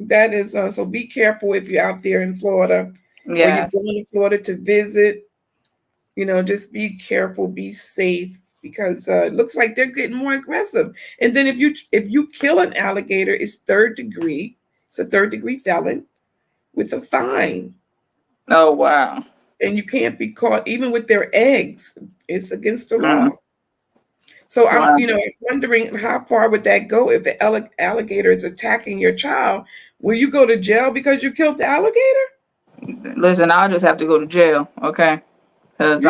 that is so be careful if you're out there in Florida or you're Yes. going to Florida to visit. Just be careful, be safe because it looks like they're getting more aggressive. And then if you kill an alligator, it's third degree. It's a third degree felon with a fine. Oh, wow. And you can't be caught even with their eggs. It's against the law. Mm. So Wow. I'm wondering how far would that go if the alligator is attacking your child? Will you go to jail because you killed the alligator? Listen, I'll just have to go to jail. Okay. Because,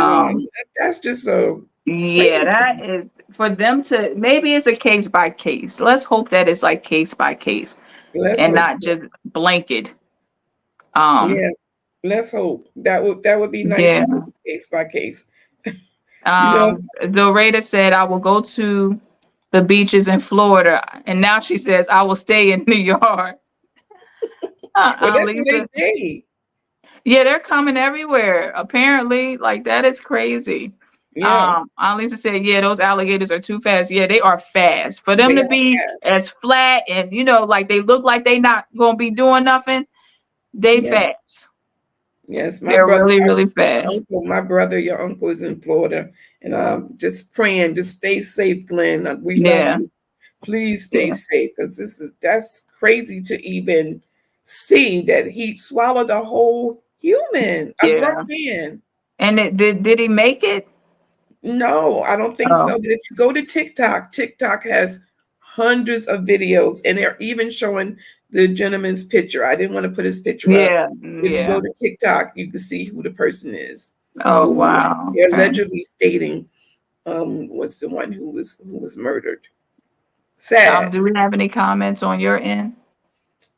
That's just so yeah, crazy. that is for them to, maybe it's a case by case. Let's hope that it's like case by case Let's and hope not so. just blanket. Yeah, let's hope that would be nice Yeah. if it was case by case. You know, Dorada said, I will go to the beaches in Florida. And now she says, I will stay in New York. well, that's what they Lisa. say. Yeah, they're coming everywhere. Apparently, like that is crazy. Yeah, Lisa said, yeah, those alligators are too fast. Yeah, they are fast. For them they to are be fast. as flat and like they look like they not gonna be doing nothing, they Yeah. fast. Yes, my They're brother, really, really fast. your uncle is in Florida, and just praying, just stay safe, Glenn. We love Yeah. you. Please stay Yeah. safe because that's crazy to even see that he swallowed a whole human, a grown Yeah. man. And did he make it? No, I don't think Oh, so. But if you go to TikTok, TikTok has hundreds of videos, and they're even showing the gentleman's picture. I didn't want to put his picture up. yeah, If you go yeah. to TikTok, you can see who the person is. Oh, Who wow. they're Okay. allegedly stating was the one who was murdered. Do Sad. we have any comments on your end?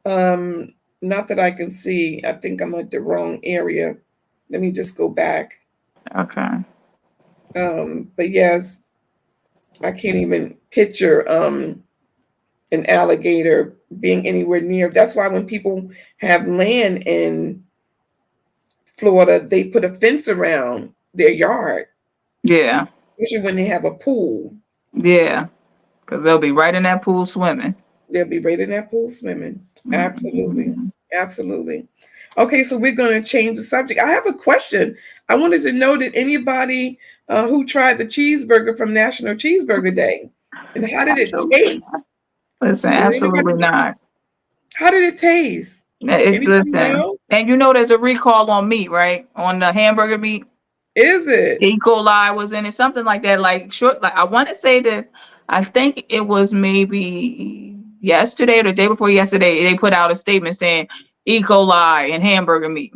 Um, Not that I can see. I think I'm at the wrong area. Let me just go back. Okay. But yes, I can't even picture an alligator being anywhere near. That's why when people have land in Florida, they put a fence around their yard, Yeah. especially when they have a pool. Yeah. Because they'll be right in that pool swimming. They'll be right in that pool swimming. Absolutely. Mhm. Absolutely. Okay, so we're going to change the subject. I have a question. I wanted to know that anybody who tried the cheeseburger from National Cheeseburger Day, and how did it Absolutely not. taste? Listen, Did absolutely anybody? not. How did it taste? Anybody Listen, know? and there's a recall on meat, right? On the hamburger meat. Is it? E. coli was in it, something like that. Like I want to say that I think it was maybe yesterday or the day before yesterday, they put out a statement saying E. coli in hamburger meat.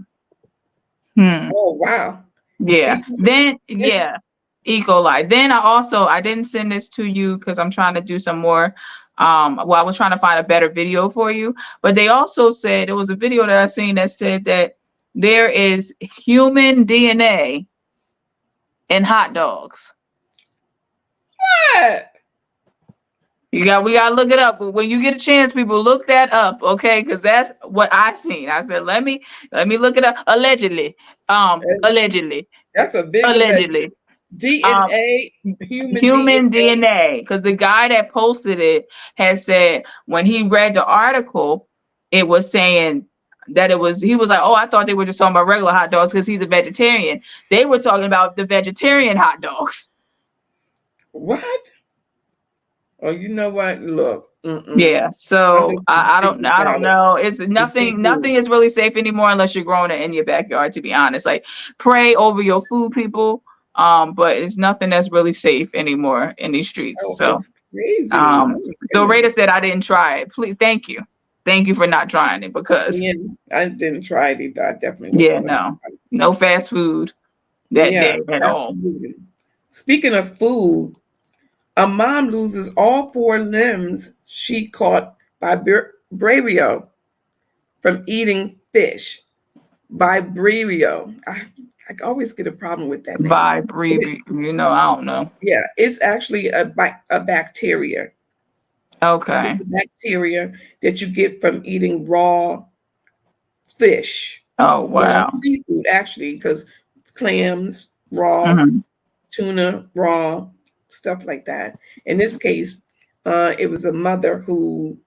Hmm. Oh wow. Yeah. Equal- Then yeah, E. coli. Then I didn't send this to you because I'm trying to do some more. Well, I was trying to find a better video for you, but they also said there was a video that I seen that said that there is human DNA in hot dogs. What? We gotta look it up. But when you get a chance, people look that up, okay? Because that's what I seen. I said, let me look it up. Allegedly. Allegedly. That's a big Allegedly. Um DNA, human human DNA. DNA. Because the guy that posted it had said when he read the article, it was saying that he was like, oh, I thought they were just talking about regular hot dogs because he's a vegetarian. They were talking about the vegetarian hot dogs. What? Oh, you know what? Look, Yeah, I'm so just gonna I stick don't with I don't Dallas know. It's and nothing seafood. is really safe anymore unless you're growing it in your backyard, to be honest. Like pray over your food, people. But it's nothing that's really safe anymore in these streets. Oh, So it's crazy. Oh my the Raider goodness. said I didn't try it. Please, thank you. Thank you for not trying it because Yeah, I didn't try it either. I definitely yeah, wasn't gonna no. try it. No fast food that Yeah, day at all. absolutely. Speaking of food, a mom loses all four limbs she caught by Bravio from eating fish. Vibrio. I always get a problem with that name. But I don't know. yeah, it's actually a bacteria. It's Okay. the bacteria that you get from eating raw fish, Oh raw wow. seafood, actually, because clams, raw, Hmm. tuna, raw, stuff like that. In this case, it was a mother who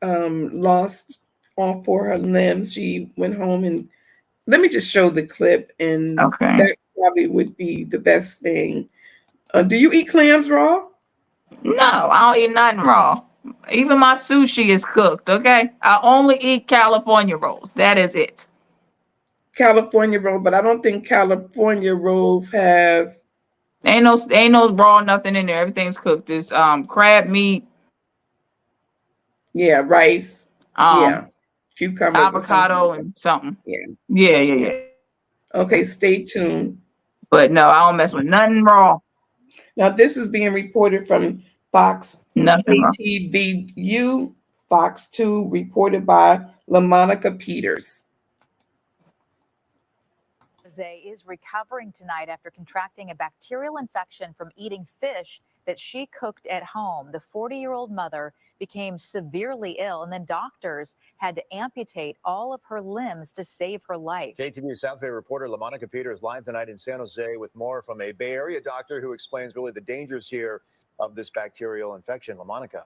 lost all four of her limbs. She went home and let me just show the clip, and Okay. that probably would be the best thing. Do you eat clams raw? No, I don't eat nothing raw. Even my sushi is cooked. Okay. I only eat California rolls. That is it. California roll, but I don't think California rolls have, Ain't no raw nothing in there. Everything's cooked. It's crab meat, yeah, rice, um yeah, cucumbers or something like avocado that. and something. Yeah, Yeah, yeah, yeah. yeah. Okay, stay tuned. But no, I don't mess with nothing raw. Now, this is being reported from Fox Nothing raw. KTVU, Fox 2, reported by LaMonica Peters. Jose is recovering tonight after contracting a bacterial infection from eating fish that she cooked at home. The 40-year-old mother became severely ill, and then doctors had to amputate all of her limbs to save her life. KTVU South Bay reporter LaMonica Peters live tonight in San Jose with more from a Bay Area doctor who explains really the dangers here of this bacterial infection. LaMonica.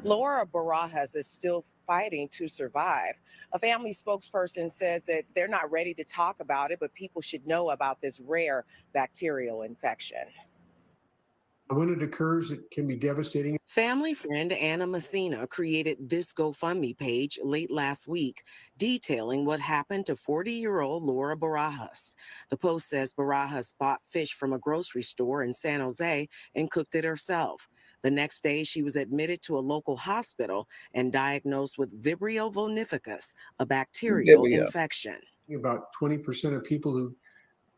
Laura Barajas is still fighting to survive. A family spokesperson says that they're not ready to talk about it, but people should know about this rare bacterial infection. When it occurs, it can be devastating. Family friend Anna Messina created this GoFundMe page late last week, detailing what happened to 40-year-old Laura Barajas. The post says Barajas bought fish from a grocery store in San Jose and cooked it herself. The next day, she was admitted to a local hospital and diagnosed with Vibrio vulnificus, a bacterial Vibrio. infection. About 20% of people who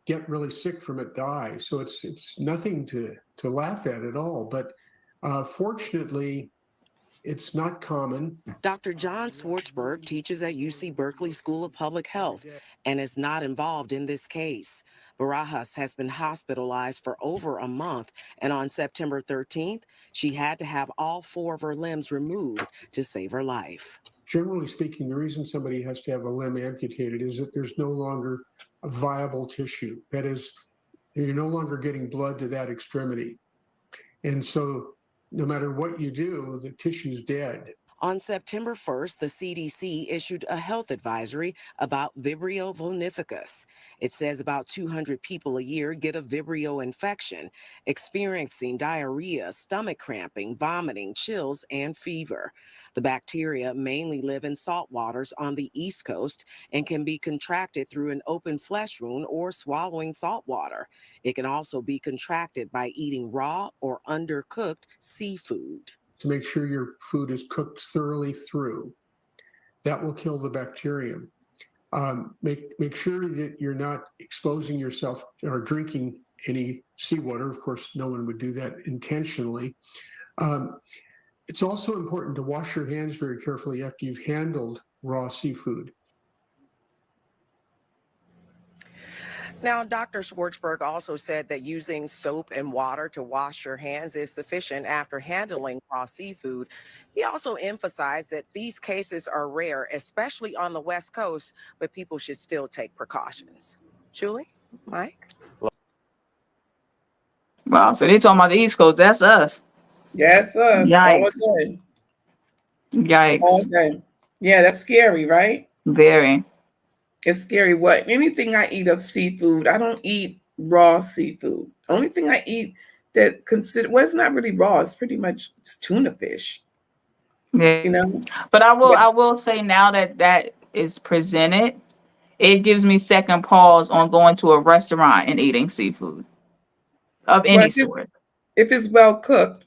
get really sick from it die. So it's nothing to laugh at all. But fortunately, it's not common. Dr. John Swartzberg teaches at UC Berkeley School of Public Health and is not involved in this case. Barajas has been hospitalized for over a month, and on September 13th, she had to have all four of her limbs removed to save her life. Generally speaking, the reason somebody has to have a limb amputated is that there's no longer a viable tissue. That is, you're no longer getting blood to that extremity. And so no matter what you do, the tissue's dead. On September 1st, the CDC issued a health advisory about Vibrio vulnificus. It says about 200 people a year get a Vibrio infection, experiencing diarrhea, stomach cramping, vomiting, chills, and fever. The bacteria mainly live in salt waters on the East Coast and can be contracted through an open flesh wound or swallowing salt water. It can also be contracted by eating raw or undercooked seafood. To make sure your food is cooked thoroughly through. That will kill the bacterium. Make sure that you're not exposing yourself or drinking any seawater. Of course, no one would do that intentionally. It's also important to wash your hands very carefully after you've handled raw seafood. Now, Dr. Schwartzberg also said that using soap and water to wash your hands is sufficient after handling raw seafood. He also emphasized that these cases are rare, especially on the West Coast, but people should still take precautions. Julie, Mike? Wow, so they talking about the East Coast. That's us. Yes, us. All Yikes. day. Yikes. All day. Yeah, that's scary, right? Very. It's scary. What anything I eat of seafood, I don't eat raw seafood. Only thing I eat that it's not really raw. It's pretty much it's tuna fish. Yeah. You know. But I Yeah. will say now that that is presented, it gives me second pause on going to a restaurant and eating seafood of Well, any sort. if it's well cooked,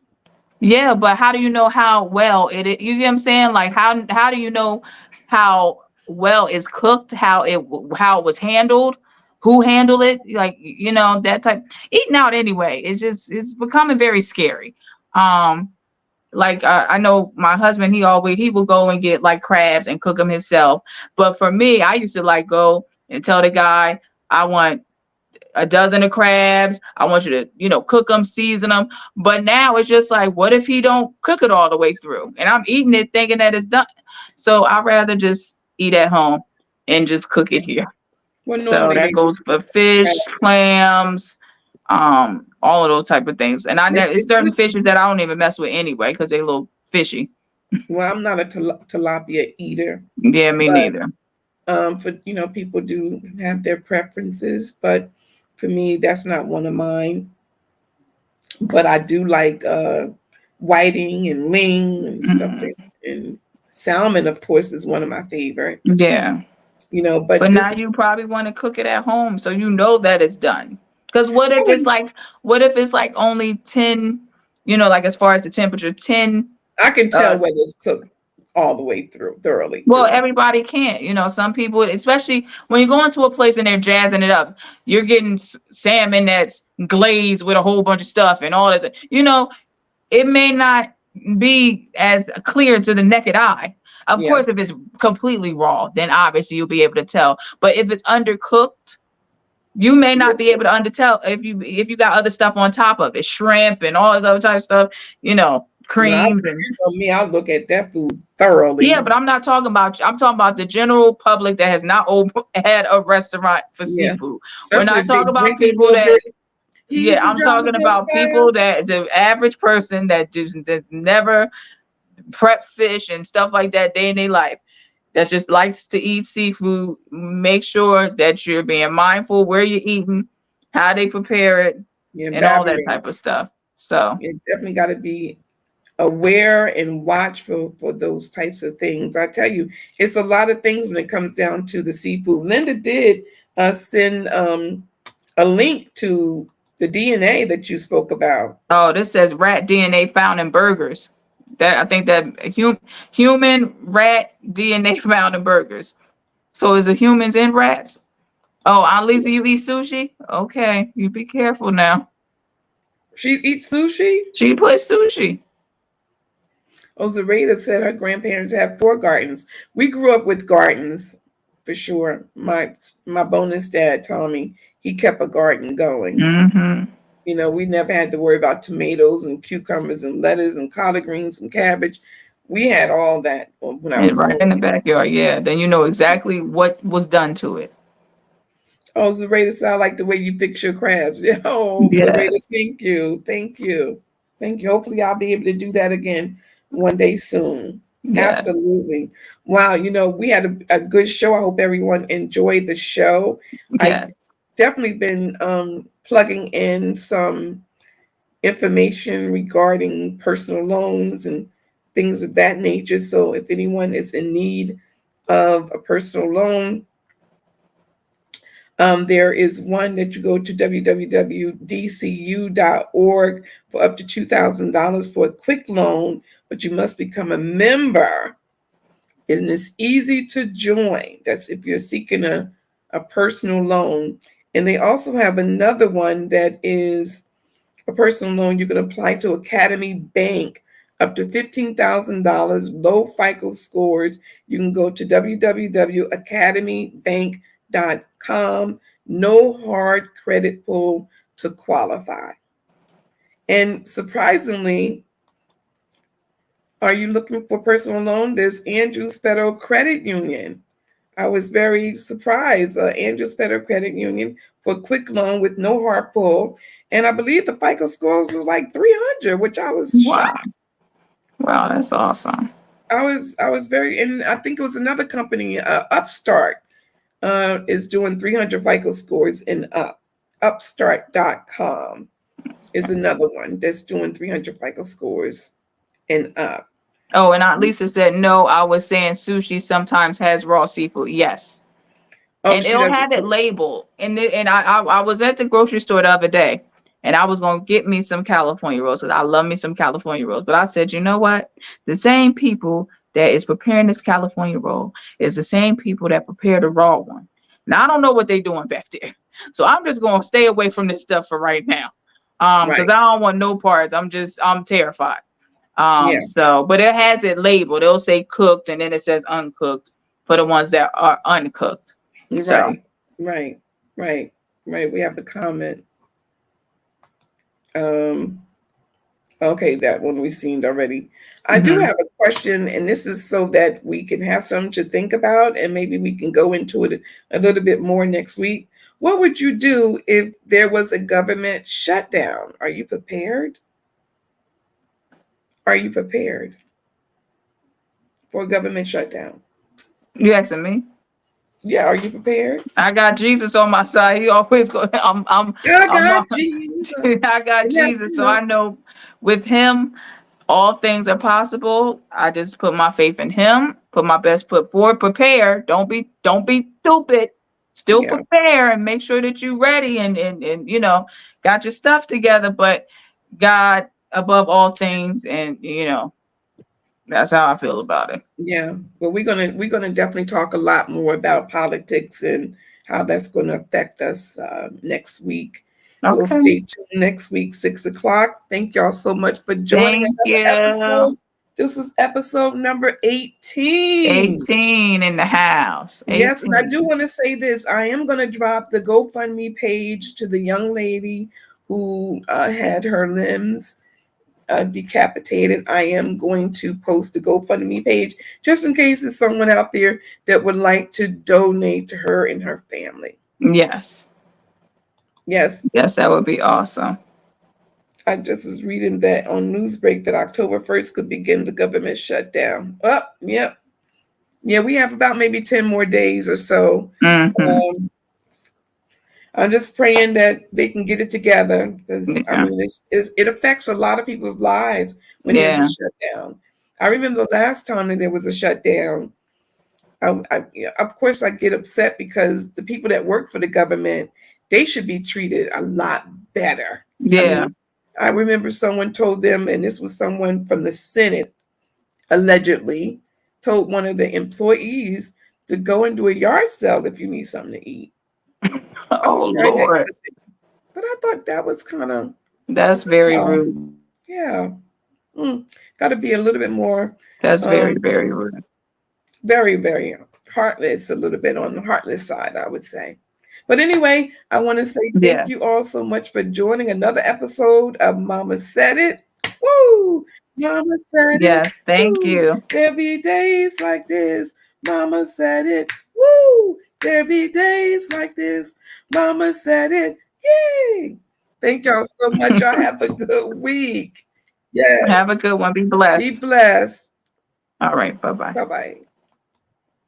Yeah, but how do you know how well it is? You get what I'm saying? Like how do you know how well it's cooked, how it was handled, who handled it? Like that type eating out anyway. It's becoming very scary. Like I know my husband, he will go and get like crabs and cook them himself. But for me, I used to like go and tell the guy I want a dozen of crabs. I want you to, cook them, season them. But now it's just like, what if he don't cook it all the way through? And I'm eating it thinking that it's done. So I'd rather just eat at home and just cook it here. Well, So normally that they do goes for fish, crab. clams, all of those type of things. And I know It's, it's it's certain just, fishes that I don't even mess with anyway because they a little fishy. well, I'm not a tilapia eater, Yeah, me but neither. for people do have their preferences, but for me, that's not one of mine. But I do like whiting and ling and stuff Mhm. like, and salmon, of course, is one of my favorite. Yeah. But But now this is you probably want to cook it at home so you know that it's done. Because what if it's like only 10, like as far as the temperature, 10 I can uh tell whether it's cooked all the way through, thoroughly well, through. everybody can't. Some people, especially when you go into a place and they're jazzing it up, you're getting salmon that's glazed with a whole bunch of stuff and all that. It may not be as clear to the naked eye. Of Yeah, course, if it's completely raw, then obviously you'll be able to tell. But if it's undercooked, you may not be able to undertell if you got other stuff on top of it, shrimp and all this other type of stuff, no, creams and me, I'll look at that food yeah, thoroughly. but I'm talking about the general public that has not had a restaurant for Yeah, seafood. We're especially not if they talking about drinking a people little that bit. yeah, He's a I'm jolly talking good about fellow. people that the average person that just that never prep fish and stuff like that day in their life that just likes to eat seafood. Make sure that you're being mindful where you're eating, how they prepare it, Yeah, and all that Barbara, type of stuff. So you definitely got to be aware and watchful for those types of things. I tell you, it's a lot of things when it comes down to the seafood. Linda did send a link to the DNA that you spoke about. oh, this says rat DNA found in burgers. That I think that human rat DNA found in burgers. So is it humans and rats? Oh, Aunt Lisa, you eat sushi? Okay, you be careful now. She eats sushi. She put sushi. Oh, Zareta said her grandparents had 4 gardens. We grew up with gardens for sure. My bonus dad, Tommy, he kept a garden going. Mm-hmm. We never had to worry about tomatoes and cucumbers and lettuce and collard greens and cabbage. We had all that when I And was right growing in the up. backyard, yeah. Then you know exactly what was done to it. Oh, Zareta, sound like the way you fix your crabs. Yeah. Oh, Zareta, Yes, thank you. Thank you. Thank you. Hopefully I'll be able to do that again one day soon. yes, Absolutely. Wow, we had a good show. I hope everyone enjoyed the show. I yes. definitely been plugging in some information regarding personal loans and things of that nature. So if anyone is in need of a personal loan, there is one that you go to www.dcu.org for up to $2,000 for a quick loan, but you must become a member. And it's easy to join. That's if you're seeking a personal loan. And they also have another one that is a personal loan you can apply to Academy Bank up to $15,000, low FICO scores. You can go to www.academybank.com. No hard credit pull to qualify. And surprisingly, are you looking for personal loan? There's Andrews Federal Credit Union. I was very surprised. Andrews Federal Credit Union for a quick loan with no hard pull. And I believe the FICO scores was like 300, which I was Wow, shocked. wow, that's awesome. I was very, and I think it was another company, Upstart, is doing 300 FICO scores and up. Upstart.com is another one that's doing 300 FICO scores and up. Oh, and Aunt Lisa said no. I was saying sushi sometimes has raw seafood. Yes. Oh, And she it'll doesn't. have it labeled. And I was at the grocery store the other day, and I was gonna get me some California rolls because I love me some California rolls. But I said, you know what? The same people that is preparing this California roll is the same people that prepare the raw one. Now I don't know what they're doing back there, so I'm just gonna stay away from this stuff for right now, because Right. I don't want no parts. I'm terrified. Yeah. So, but it has it labeled. It'll say cooked, and then it says uncooked for the ones that are uncooked. So. Right. Right. Right. Right, we have the comment. Okay, that one we've seen already. I do have a question, and this is so that we can have something to think about, and maybe we can go into it a little bit more next week. What would you do if there was a government shutdown? Are you prepared? Are you prepared for a government shutdown? You asking me? Yeah, are you prepared? I got Jesus on my side. He always go. I'm I got on- Jesus. I got And that's, Jesus, so I know with Him all things are possible. I just put my faith in Him. Put my best foot forward. Prepare. Don't be stupid. Still yeah, prepare and make sure that you're ready and you know got your stuff together. But God above all things, and you know that's how I feel about it. yeah. Well, we're gonna definitely talk a lot more about politics and how that's going to affect us next week. So Okay. stay tuned next week, 6 o'clock. Thank y'all so much for joining Thank another you. episode. This is episode number 18. 18 in the house. Yes, and I do 18. want to say this. I am going to drop the GoFundMe page to the young lady who had her limbs decapitated. I am going to post the GoFundMe page just in case there's someone out there that would like to donate to her and her family. Yes. Yes, Yes, that would be awesome. I just was reading that on Newsbreak that October 1st could begin the government shutdown. Oh, yep. Yeah, we have about maybe 10 more days or so. Mm-hmm. I'm just praying that they can get it together because I Yeah. mean it affects a lot of people's lives when there's a Yeah. shutdown. I remember the last time that there was a shutdown. Of course, I get upset because the people that work for the government, they should be treated a lot better. I Yeah. mean, I remember someone told them, and this was someone from the Senate, allegedly, told one of the employees to go and do a yard sale if you need something to eat. I Oh was trying that, Lord. but I thought that was kind of, That's very rude. yeah, got to be a little bit more, That's very, um, very rude. very, very heartless, a little bit on the heartless side, I would say. But anyway, I want to say thank you Yes. all so much for joining another episode of Mama Said It. Woo! Mama said it. Yes. Thank Woo! you. There be days like this. Mama said it. Woo! There be days like this. Mama said it. Yay! Thank y'all so much. Y'all have a good week. Yeah. Have a good one. Be Be blessed. blessed. All right. Bye-bye. Bye-bye.